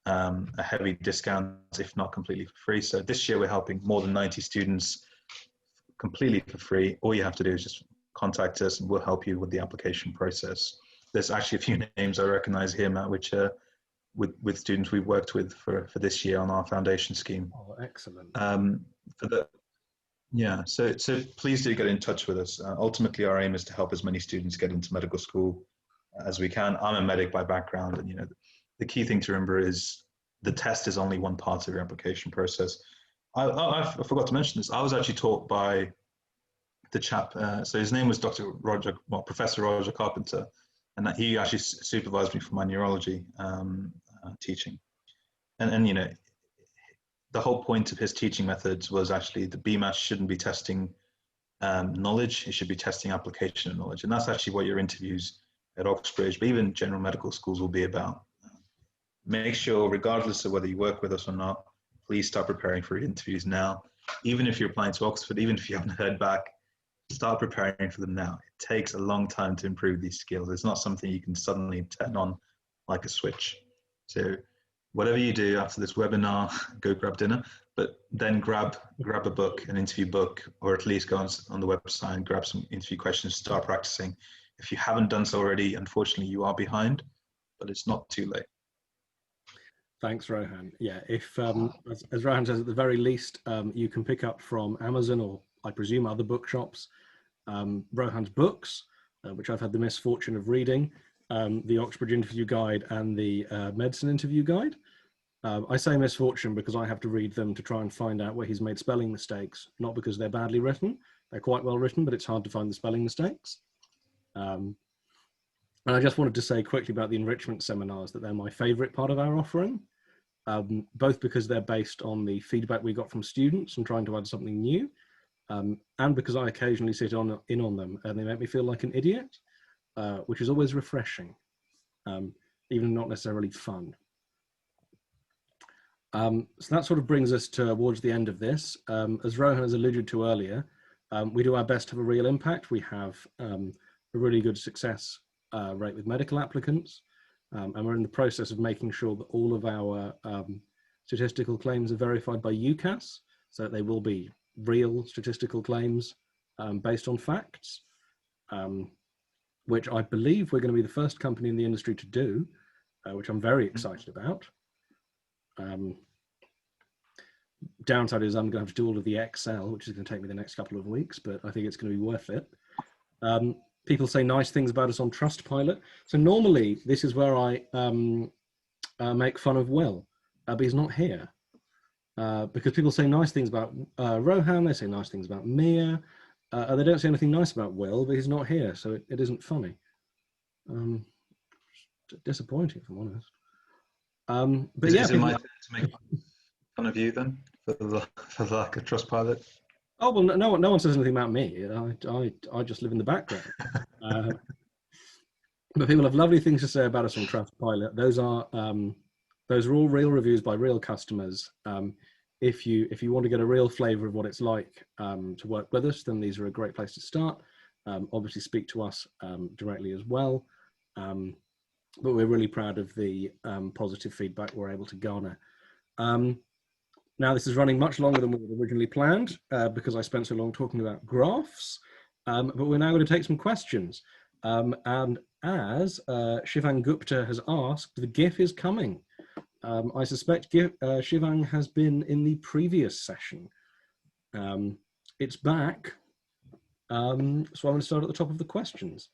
a heavy discount, if not completely for free. So this year we're helping more than 90 students completely for free. All you have to do is just contact us and we'll help you with the application process. There's actually a few names I recognize here, Matt, which are with students we've worked with for this year on our foundation scheme. Oh, excellent. So please do get in touch with us. Ultimately, our aim is to help as many students get into medical school as we can. I'm a medic by background, and the key thing to remember is the test is only one part of your application process. I forgot to mention this. I was actually taught by the chap. So his name was Professor Roger Carpenter, and that he actually supervised me for my neurology teaching. And the whole point of his teaching methods was actually the Bmat shouldn't be testing knowledge, it should be testing application of knowledge. And that's actually what your interviews at Oxbridge, but even general medical schools, will be about. Make sure, regardless of whether you work with us or not, please start preparing for your interviews now. Even if you're applying to Oxford, even if you haven't heard back, start preparing for them now. It takes a long time to improve these skills. It's not something you can suddenly turn on like a switch. So whatever you do after this webinar, go grab dinner, but then grab a book, an interview book, or at least go on the website and grab some interview questions, start practicing. If you haven't done so already, unfortunately, you are behind, but it's not too late. Thanks, Rohan. Yeah, if as Rohan says, at the very least, you can pick up from Amazon or I presume other bookshops, Rohan's books, which I've had the misfortune of reading, the Oxbridge Interview Guide and the Medicine Interview Guide. I say misfortune because I have to read them to try and find out where he's made spelling mistakes, not because they're badly written. They're quite well written, but it's hard to find the spelling mistakes. And I just wanted to say quickly about the enrichment seminars that they're my favorite part of our offering, both because they're based on the feedback we got from students and trying to add something new, and because I occasionally sit in on them and they make me feel like an idiot, which is always refreshing, even not necessarily fun. So that sort of brings us towards the end of this. As Rohan has alluded to earlier, we do our best to have a real impact. We have a really good success rate with medical applicants, and we're in the process of making sure that all of our statistical claims are verified by UCAS, so that they will be real statistical claims based on facts, which I believe we're going to be the first company in the industry to do, which I'm very excited about. Downside is I'm going to have to do all of the Excel, which is going to take me the next couple of weeks, but I think it's going to be worth it. People say nice things about us on Trustpilot. So normally this is where I make fun of Will, but he's not here. Because people say nice things about Rohan, they say nice things about Mia, they don't say anything nice about Will, but he's not here, so it isn't funny. Disappointing, if I'm honest. But yeah, is it my turn to make fun of you then for the lack of Trustpilot? oh well, no one says anything about me. I just live in the background. But people have lovely things to say about us on Trustpilot. Those are all real reviews by real customers. If you want to get a real flavour of what it's like to work with us, then these are a great place to start. Obviously, speak to us directly as well. But we're really proud of the positive feedback we're able to garner. Now, this is running much longer than we had originally planned because I spent so long talking about graphs. But we're now going to take some questions. And as Shivang Gupta has asked, the GIF is coming. I suspect Shivang has been in the previous session. It's back. So I'm going to start at the top of the questions.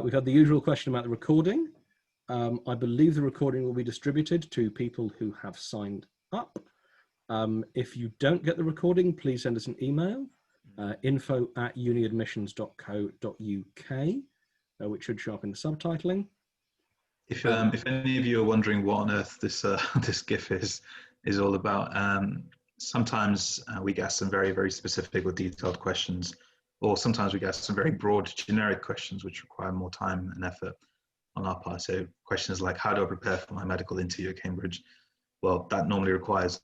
We've had the usual question about the recording. I believe the recording will be distributed to people who have signed up. If you don't get the recording, please send us an email, info@uniadmissions.co.uk, which should show up in the subtitling. If any of you are wondering what on earth this this GIF is all about, sometimes we get some very, very specific or detailed questions, or sometimes we get some very broad, generic questions which require more time and effort on our part. So questions like, how do I prepare for my medical interview at Cambridge? Well, that normally requires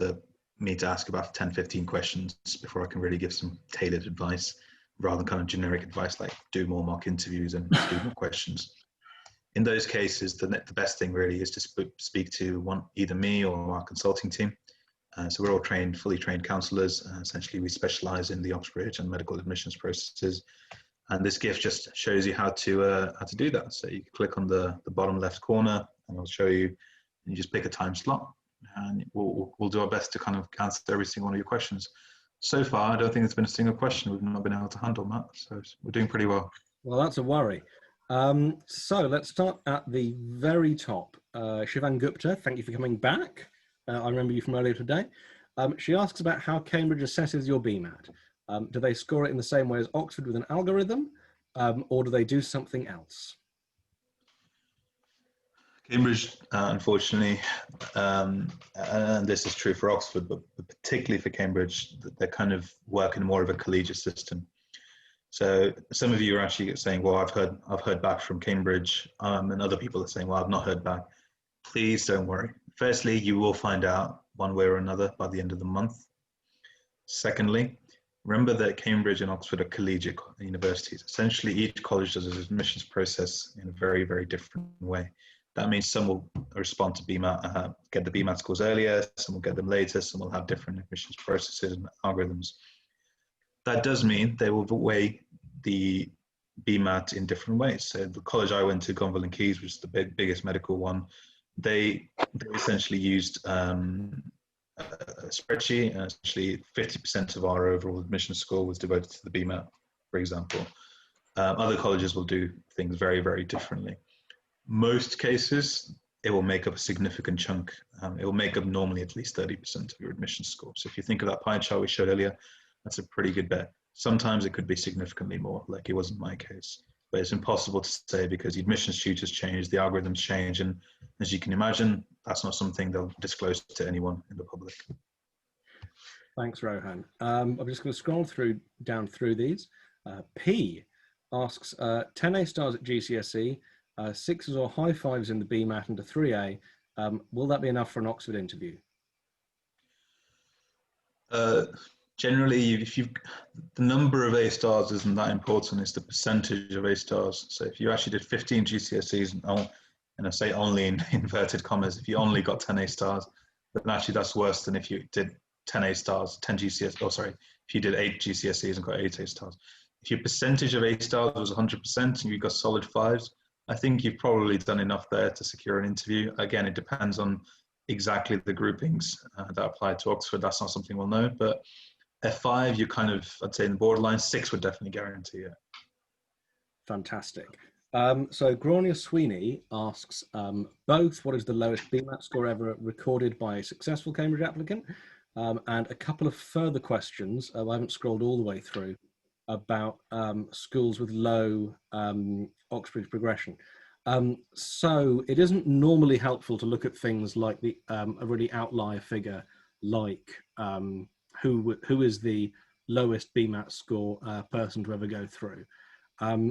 me to ask about 10, 15 questions before I can really give some tailored advice, rather than kind of generic advice like do more mock interviews and do more questions. In those cases, the best thing really is to speak to either me or our consulting team. So we're all fully trained counsellors. Essentially, we specialise in the Oxbridge and medical admissions processes. And this GIF just shows you how to do that. So you click on the bottom left corner, and I'll show you. And you just pick a time slot, and we'll do our best to kind of answer every single one of your questions. So far, I don't think there's been a single question we've not been able to handle, Matt. So we're doing pretty well. Well, that's a worry. So let's start at the very top. Shivang Gupta, thank you for coming back. I remember you from earlier today. She asks about how Cambridge assesses your BMAT. Do they score it in the same way as Oxford with an algorithm, or do they do something else? Cambridge, unfortunately, and this is true for Oxford, but particularly for Cambridge, they're kind of working more of a collegiate system. So some of you are actually saying, well, I've heard back from Cambridge, and other people are saying, well, I've not heard back. Please don't worry. Firstly, you will find out one way or another by the end of the month. Secondly, remember that Cambridge and Oxford are collegiate universities. Essentially, each college does its admissions process in a very, very different way. That means some will respond to BMAT, get the Bmat scores earlier, some will get them later, some will have different admissions processes and algorithms. That does mean they will weigh the BMAT in different ways. So the college I went to, Gonville and Keys, which is the biggest medical one, they essentially used a spreadsheet, and essentially 50% of our overall admission score was devoted to the BMAT, for example. Other colleges will do things very, very differently. Most cases, it will make up a significant chunk. It will make up normally at least 30% of your admission score. So if you think of that pie chart we showed earlier, that's a pretty good bet. Sometimes it could be significantly more, like it was in my case. But it's impossible to say because the admissions tutors change, the algorithms change, and as you can imagine, that's not something they'll disclose to anyone in the public. Thanks, Rohan. I'm just going to scroll down through these. P asks, 10 A stars at GCSE, 6s or high 5s in the BMAT and a 3A. Will that be enough for an Oxford interview? Generally, the number of A stars isn't that important, it's the percentage of A stars. So if you actually did 15 GCSEs, and I say only in inverted commas, if you only got 10 A stars, then actually that's worse than if you did 10 A stars, 10 GCSEs, oh sorry, if you did 8 GCSEs and got 8 A stars. If your percentage of A stars was 100% and you got solid 5s, I think you've probably done enough there to secure an interview. Again, it depends on exactly the groupings that apply to Oxford. That's not something we'll know, but F5, you kind of, I'd say in the borderline, 6 would definitely guarantee it. Fantastic. So Grania Sweeney asks both, what is the lowest BMAT score ever recorded by a successful Cambridge applicant? And a couple of further questions, I haven't scrolled all the way through, about schools with low Oxbridge progression. So it isn't normally helpful to look at things like a really outlier figure, like who is the lowest Bmat score person to ever go through.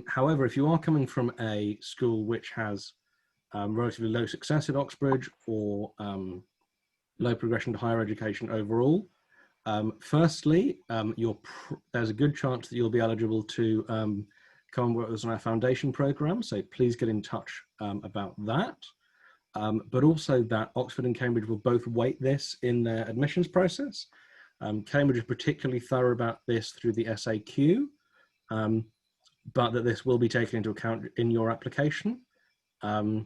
However, if you are coming from a school which has relatively low success at Oxbridge, or low progression to higher education overall, firstly, there's a good chance that you'll be eligible to come and work with us on our foundation program, so please get in touch about that. But also that Oxford and Cambridge will both weight this in their admissions process. Cambridge is particularly thorough about this through the SAQ, but that this will be taken into account in your application. And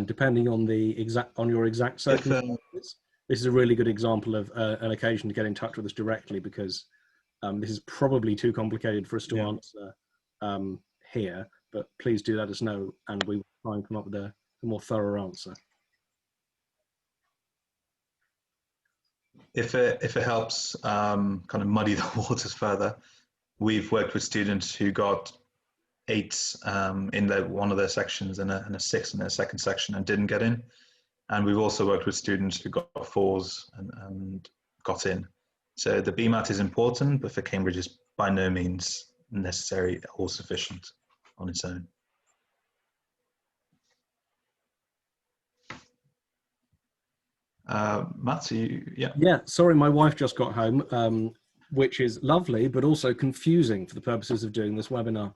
depending on your exact circumstances, this is a really good example of an occasion to get in touch with us directly, because this is probably too complicated for us to answer here, but please do let us know and we will try and come up with a more thorough answer. If it helps kind of muddy the waters further, we've worked with students who got 8s in one of their sections and a 6 in their second section and didn't get in. And we've also worked with students who got 4s and got in. So the Bmat is important, but for Cambridge is by no means necessary or sufficient on its own. Matt, yeah, sorry, my wife just got home, which is lovely, but also confusing for the purposes of doing this webinar.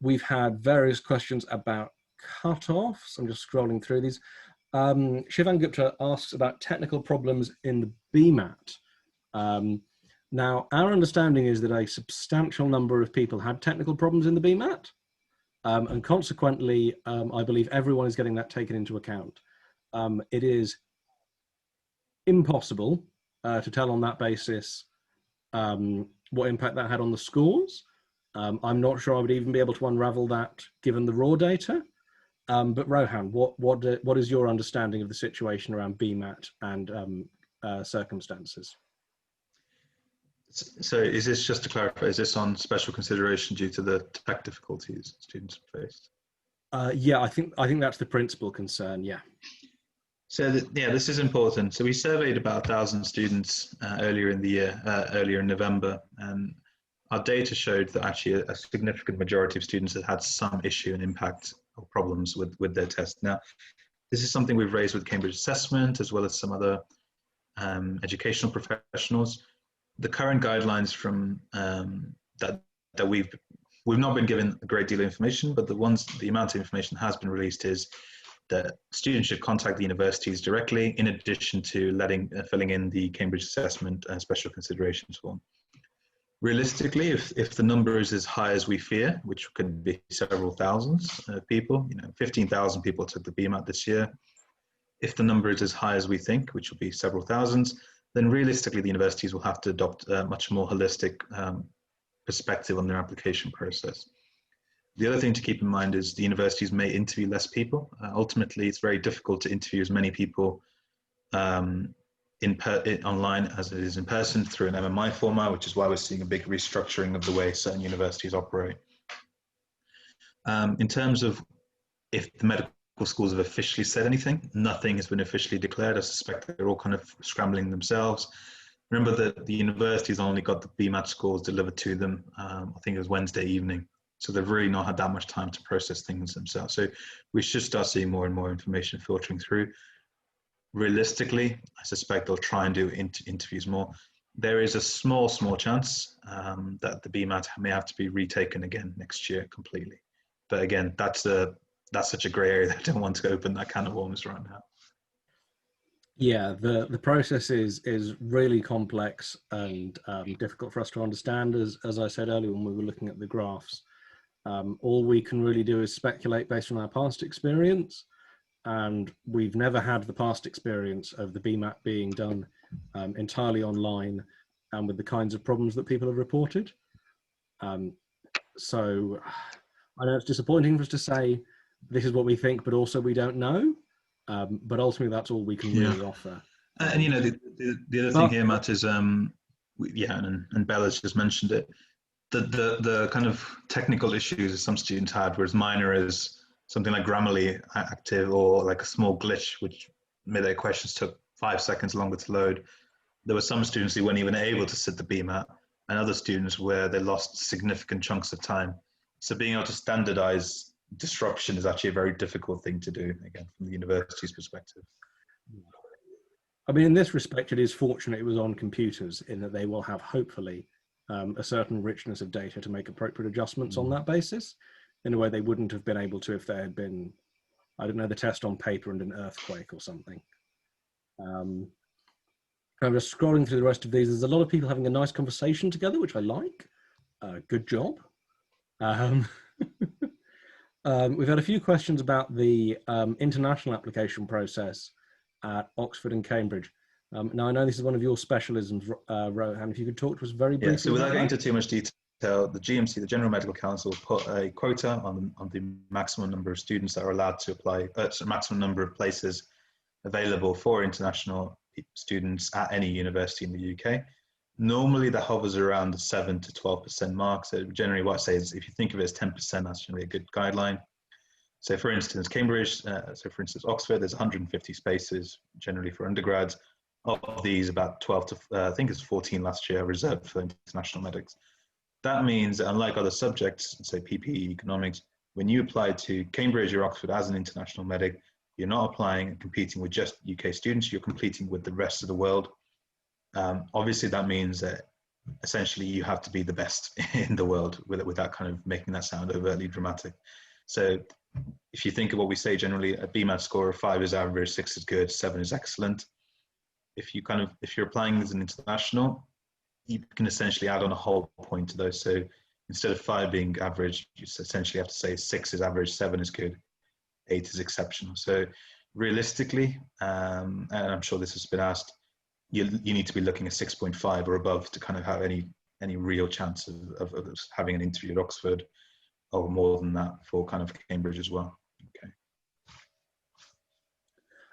We've had various questions about cut-offs. I'm just scrolling through these. Shivan Gupta asks about technical problems in the Bmat. Now, our understanding is that a substantial number of people had technical problems in the Bmat, and consequently, I believe everyone is getting that taken into account. It is impossible to tell on that basis what impact that had on the scores. I'm not sure I would even be able to unravel that given the raw data. But Rohan, what is your understanding of the situation around Bmat and circumstances? So is this, just to clarify, is this on special consideration due to the tech difficulties students faced? Yeah, I think that's the principal concern, yeah. So this is important. So we surveyed about 1,000 students earlier in the year, earlier in November, and our data showed that actually a significant majority of students had some issue and impact or problems with their test. Now, this is something we've raised with Cambridge Assessment as well as some other educational professionals. The current guidelines from that we've not been given a great deal of information, but the amount of information has been released is that students should contact the universities directly, in addition to filling in the Cambridge Assessment special considerations form. Realistically, if the number is as high as we fear, which could be several thousands of people, 15,000 people took the Bmat this year. If the number is as high as we think, which will be several thousands, then realistically the universities will have to adopt a much more holistic perspective on their application process. The other thing to keep in mind is the universities may interview less people. Ultimately, it's very difficult to interview as many people online as it is in person through an MMI format, which is why we're seeing a big restructuring of the way certain universities operate. In terms of if the medical schools have officially said anything, nothing has been officially declared. I suspect they're all kind of scrambling themselves. Remember that the universities only got the Bmat scores delivered to them, I think it was Wednesday evening. So they've really not had that much time to process things themselves. So we should start seeing more and more information filtering through. Realistically, I suspect they'll try and do interviews more. There is a small chance that the Bmat may have to be retaken again next year completely. But again, that's such a grey area that I don't want to open that can of worms right now. Yeah, the process is really complex and difficult for us to understand. As I said earlier when we were looking at the graphs, all we can really do is speculate based on our past experience, and we've never had the past experience of the Bmat being done entirely online and with the kinds of problems that people have reported. So I know it's disappointing for us to say this is what we think, but also we don't know. But ultimately, that's all we can really offer. And the other thing here, Matt, is and Bella's just mentioned it. the kind of technical issues that some students had, whereas minor is something like Grammarly active or like a small glitch, which made their questions took 5 seconds longer to load. There were some students who weren't even able to sit the Bmat, and other students where they lost significant chunks of time. So being able to standardize disruption is actually a very difficult thing to do, again, from the university's perspective. I mean, in this respect, it is fortunate it was on computers in that they will have, hopefully, a certain richness of data to make appropriate adjustments on that basis, in a way they wouldn't have been able to if there had been, I don't know, the test on paper and an earthquake or something. I'm just scrolling through the rest of these. There's a lot of people having a nice conversation together, which I like. Good job. We've had a few questions about the international application process at Oxford and Cambridge. Now, I know this is one of your specialisms, Rohan. If you could talk to us very briefly. Yeah, so without getting into too much detail, the GMC, the General Medical Council, put a quota on the maximum number of students that are allowed to apply, maximum number of places available for international students at any university in the UK. Normally that hovers around the 7 to 12% mark. So generally what I say is if you think of it as 10%, that's generally a good guideline. So for instance, Cambridge, for instance, Oxford, there's 150 spaces generally for undergrads. Of these, about 12 to, I think it's 14 last year, reserved for international medics. That means, unlike other subjects, say PPE, economics, when you apply to Cambridge or Oxford as an international medic, you're not applying and competing with just UK students, you're competing with the rest of the world. Obviously, that means that essentially you have to be the best in the world without kind of making that sound overtly dramatic. So if you think of what we say generally, a Bmat score of 5 is average, 6 is good, 7 is excellent. If you're applying as an international, you can essentially add on a whole point to those. So instead of 5 being average, you essentially have to say 6 is average, 7 is good, 8 is exceptional. So realistically, and I'm sure this has been asked, you need to be looking at 6.5 or above to kind of have any real chance of having an interview at Oxford, or more than that for kind of Cambridge as well.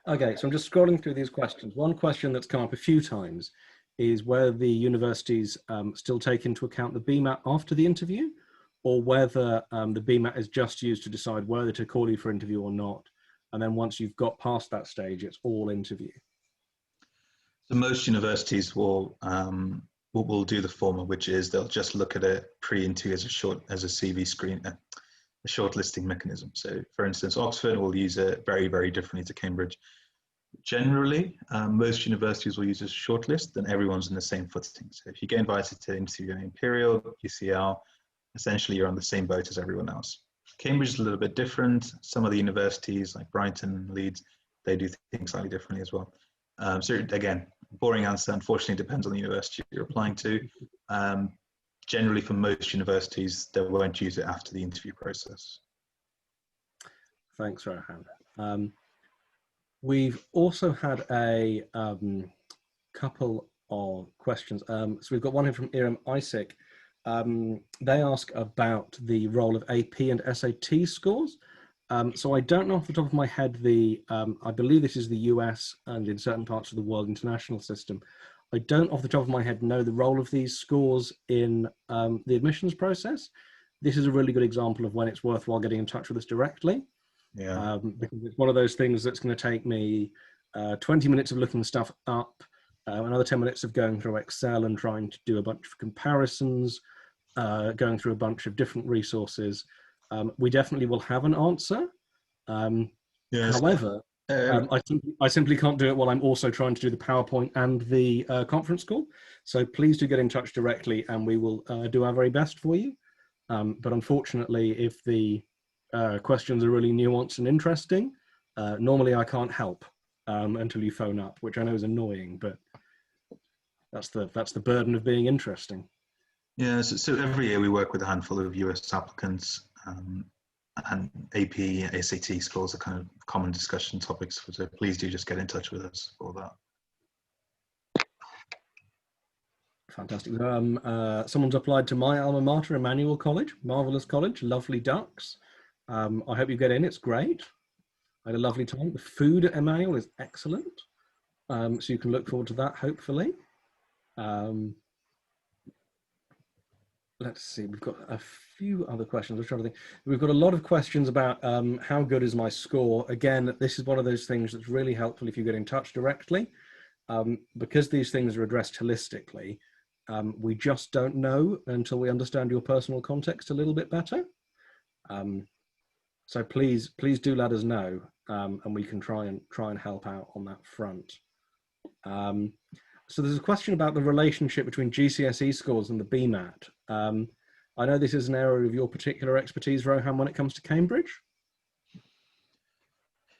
Okay, so I'm just scrolling through these questions. One question that's come up a few times is whether the universities still take into account the Bmat after the interview, or whether the Bmat is just used to decide whether to call you for interview or not. And then once you've got past that stage, it's all interview. So most universities will do the former, which is they'll just look at it pre-interview as a CV screen, a shortlisting mechanism. So for instance, Oxford will use it very, very differently to Cambridge. Generally, most universities will use a shortlist, then everyone's in the same footing. So if you get invited to interview at Imperial, UCL, essentially you're on the same boat as everyone else. Cambridge is a little bit different. Some of the universities like Brighton, Leeds, they do things slightly differently as well. So again, boring answer, unfortunately depends on the university you're applying to. Generally for most universities, they won't use it after the interview process. Thanks, Rohan. We've also had a couple of questions. So we've got one here from Iram Isaac. They ask about the role of AP and SAT scores. So I don't know off the top of my head, I believe this is the US and in certain parts of the world international system. I don't off the top of my head know the role of these scores in the admissions process. This is a really good example of when it's worthwhile getting in touch with us directly. Yeah. Because it's one of those things that's going to take me 20 minutes of looking stuff up, another 10 minutes of going through Excel and trying to do a bunch of comparisons, going through a bunch of different resources. We definitely will have an answer. Yes. However, I simply can't do it while I'm also trying to do the PowerPoint and the conference call. So please do get in touch directly and we will do our very best for you. But unfortunately, if the questions are really nuanced and interesting, normally I can't help until you phone up, which I know is annoying, but that's the burden of being interesting. Yeah, so every year we work with a handful of US applicants, and AP, SAT scores are kind of common discussion topics. So please do just get in touch with us for that. Fantastic. Someone's applied to my alma mater, Emmanuel College, marvelous college, lovely ducks. I hope you get in, it's great. I had a lovely time. The food at Emmanuel is excellent. So you can look forward to that, hopefully. let's see, we've got a few other questions. I'm trying to think. We've got a lot of questions about how good is my score. Again, this is one of those things that's really helpful if you get in touch directly. Because these things are addressed holistically, we just don't know until we understand your personal context a little bit better. So please do let us know, and we can try and help out on that front. So there's a question about the relationship between GCSE scores and the Bmat. I know this is an area of your particular expertise, Rohan, when it comes to Cambridge.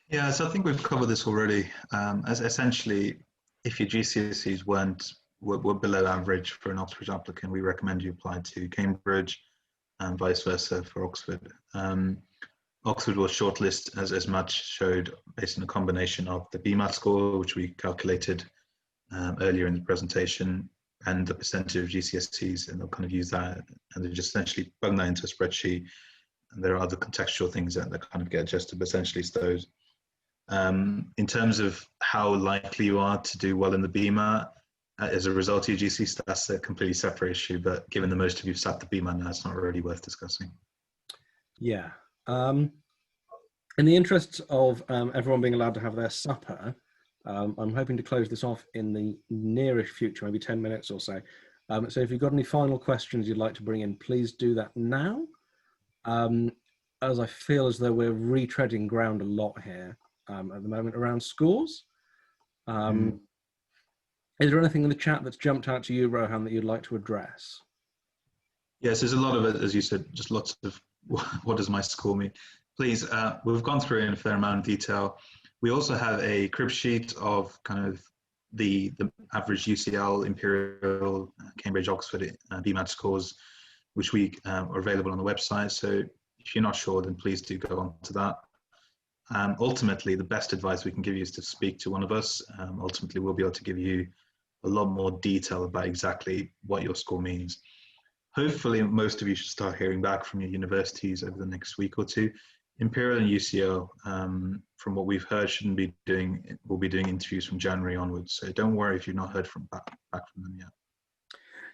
Yeah, so I think we've covered this already. As essentially, if your GCSEs were below average for an Oxford applicant, we recommend you apply to Cambridge, and vice versa for Oxford. Oxford will shortlist, as much showed, based on a combination of the Bmat score, which we calculated earlier in the presentation, and the percentage of GCSEs, and they'll kind of use that, and they just essentially bung that into a spreadsheet. And there are other contextual things that kind of get adjusted, but essentially it's those. In terms of how likely you are to do well in the Bmat as a result of your GCSE, that's a completely separate issue, but given that most of you have sat the Bmat now, it's not really worth discussing. Yeah. In the interests of everyone being allowed to have their supper, I'm hoping to close this off in the nearest future, maybe 10 minutes or so. So if you've got any final questions you'd like to bring in, please do that now. As I feel as though we're retreading ground a lot here at the moment around scores. Is there anything in the chat that's jumped out to you, Rohan, that you'd like to address? Yes, there's a lot of it, as you said, just lots of what does my score mean? Please, we've gone through it in a fair amount of detail. We also have a crib sheet of kind of the average UCL, Imperial, Cambridge, Oxford, Bmat scores, which we are available on the website. So if you're not sure, then please do go on to that. Ultimately, the best advice we can give you is to speak to one of us. Ultimately, we'll be able to give you a lot more detail about exactly what your score means. Hopefully, most of you should start hearing back from your universities over the next week or two. Imperial and UCL, from what we've heard, will be doing interviews from January onwards. So don't worry if you've not heard back from them yet.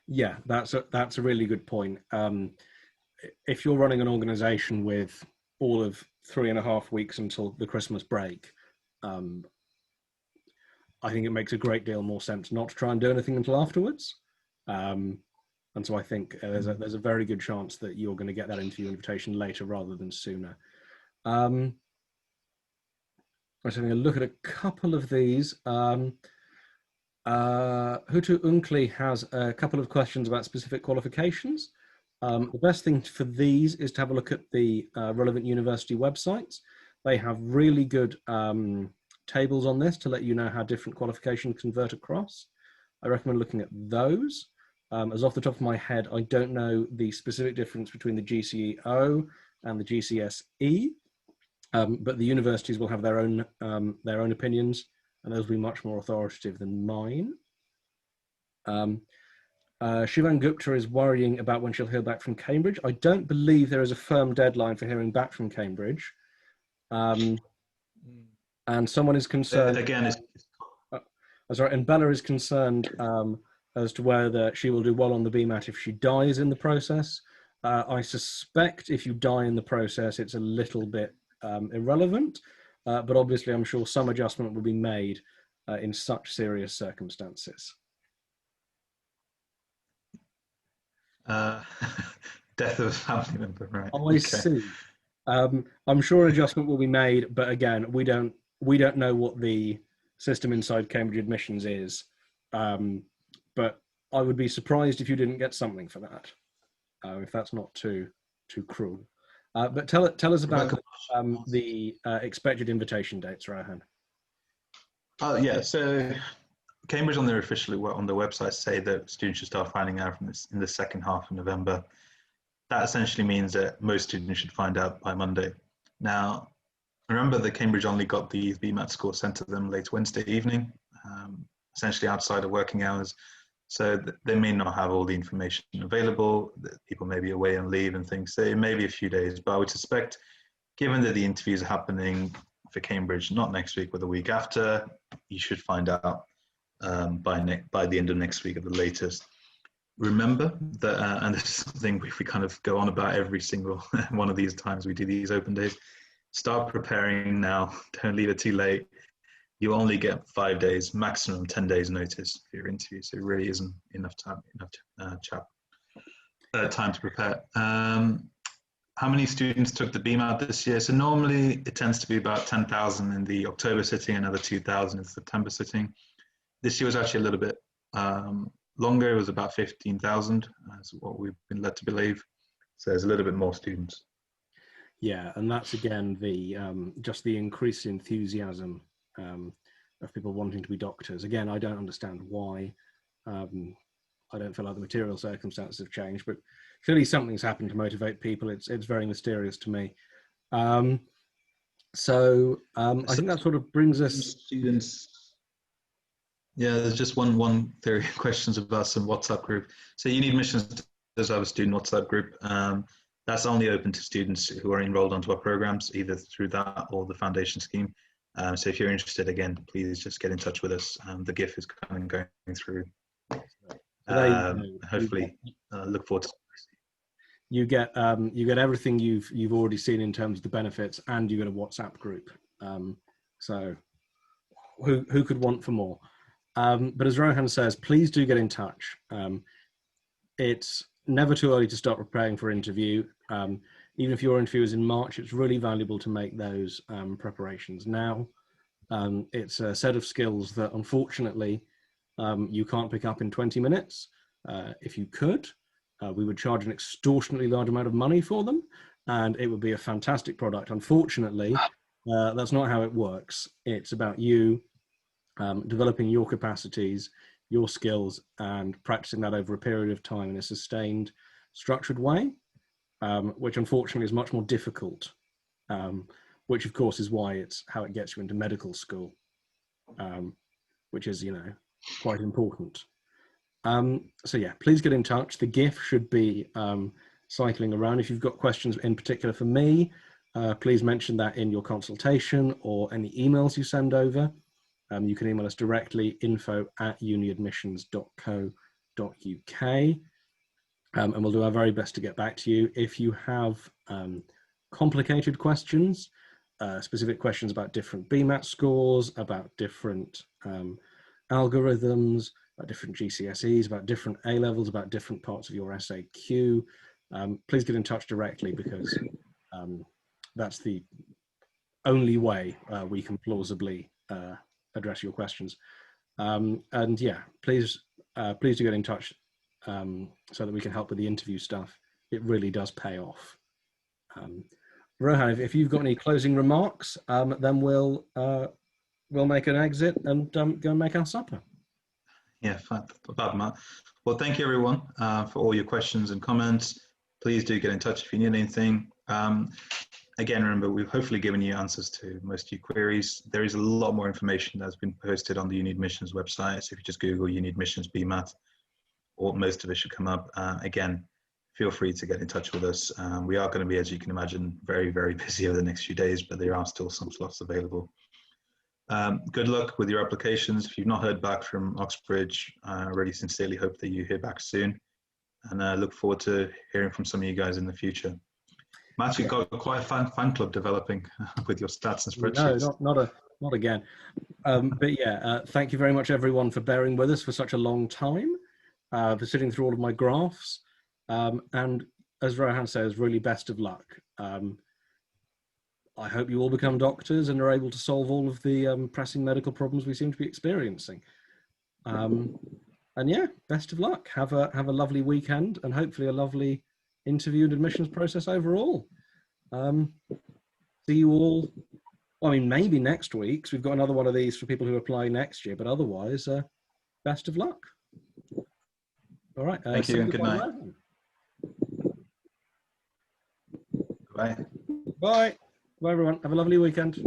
Yeah, that's a really good point. If you're running an organization with all of 3.5 weeks until the Christmas break, I think it makes a great deal more sense not to try and do anything until afterwards. And so I think there's a very good chance that you're going to get that interview invitation later rather than sooner. I was having a look at a couple of these. Hutu Unkli has a couple of questions about specific qualifications. The best thing for these is to have a look at the relevant university websites. They have really good tables on this to let you know how different qualifications convert across. I recommend looking at those. As off the top of my head, I don't know the specific difference between the GCEO and the GCSE, but the universities will have their own opinions, and those will be much more authoritative than mine. Shivan Gupta is worrying about when she'll hear back from Cambridge. I don't believe there is a firm deadline for hearing back from Cambridge. And someone is concerned. Again, sorry, and Bella is concerned as to whether she will do well on the Bmat if she dies in the process. I suspect if you die in the process, it's a little bit irrelevant, but obviously I'm sure some adjustment will be made in such serious circumstances. Death of a family member, right? Oh, I see. I'm sure an adjustment will be made, but again, we don't know what the system inside Cambridge Admissions is. But I would be surprised if you didn't get something for that, if that's not too cruel. But tell us about the expected invitation dates, Rohan. Oh yeah, so Cambridge on their website say that students should start finding out in the second half of November. That essentially means that most students should find out by Monday. Now, remember that Cambridge only got the Bmat score sent to them late Wednesday evening, essentially outside of working hours. So they may not have all the information available. People may be away on leave and things. So it may be a few days, but I would suspect, given that the interviews are happening for Cambridge not next week but the week after, you should find out by the end of next week at the latest. remember that, and this is something we kind of go on about every single one of these times we do these open days, start preparing now. Don't leave it too late. You only get 5 days, maximum 10 days notice for your interview. So it really isn't enough time, time to prepare. How many students took the Bmat this year? So normally it tends to be about 10,000 in the October sitting, another 2,000 in the September sitting. This year was actually a little bit longer. It was about 15,000, is what we've been led to believe. So there's a little bit more students. Yeah, and that's again the just the increased enthusiasm of people wanting to be doctors. Again, I don't understand why. I don't feel like the material circumstances have changed, but clearly something's happened to motivate people. It's very mysterious to me. I think that sort of brings us students. Yeah, there's just one theory questions about some WhatsApp group. So UniAdmissions does have a student WhatsApp group. That's only open to students who are enrolled onto our programs, either through that or the foundation scheme. So if you're interested, again, please just get in touch with us. The GIF is kind of going through. Hopefully, look forward to. You get everything you've already seen in terms of the benefits, and you get a WhatsApp group. So who could want for more? But as Rohan says, please do get in touch. It's never too early to start preparing for interview. Even if your interview is in March, it's really valuable to make those preparations now. It's a set of skills that unfortunately you can't pick up in 20 minutes. If you could, we would charge an extortionately large amount of money for them, and it would be a fantastic product. Unfortunately, that's not how it works. It's about you developing your capacities, your skills, and practicing that over a period of time in a sustained, structured way, which unfortunately is much more difficult, which of course is why it's how it gets you into medical school, which is, quite important. So yeah, please get in touch. The GIF should be cycling around. If you've got questions in particular for me, please mention that in your consultation or any emails you send over. You can email us directly, info@uniadmissions.co.uk, and we'll do our very best to get back to you. If you have complicated questions, specific questions about different Bmat scores, about different algorithms, about different GCSEs, about different A-levels, about different parts of your SAQ, please get in touch directly, because that's the only way we can plausibly address your questions. And yeah, please do get in touch so that we can help with the interview stuff. It really does pay off. Rohan, if you've got any closing remarks, then we'll make an exit and go and make our supper. Yeah, Bmat. Well, thank you everyone for all your questions and comments. Please do get in touch if you need anything. Again, remember, we've hopefully given you answers to most of your queries. There is a lot more information that's been posted on the UniAdmissions website. So if you just Google UniAdmissions Bmat, or most of it should come up. Again, feel free to get in touch with us. We are going to be, as you can imagine, very, very busy over the next few days, but there are still some slots available. Good luck with your applications. If you've not heard back from Oxbridge, I really sincerely hope that you hear back soon, and I look forward to hearing from some of you guys in the future. Matt, you've got quite a fan club developing with your stats and spreadsheets. No, not again. But yeah, thank you very much everyone for bearing with us for such a long time, for sitting through all of my graphs. And as Rohan says, really best of luck. I hope you all become doctors and are able to solve all of the pressing medical problems we seem to be experiencing. And yeah, best of luck. Have a lovely weekend, and hopefully a lovely interview and admissions process overall. See you all. Well, I mean, maybe next week, because we've got another one of these for people who apply next year. But otherwise, best of luck. All right. Thank you and good night. Bye. Bye. Bye, everyone. Have a lovely weekend.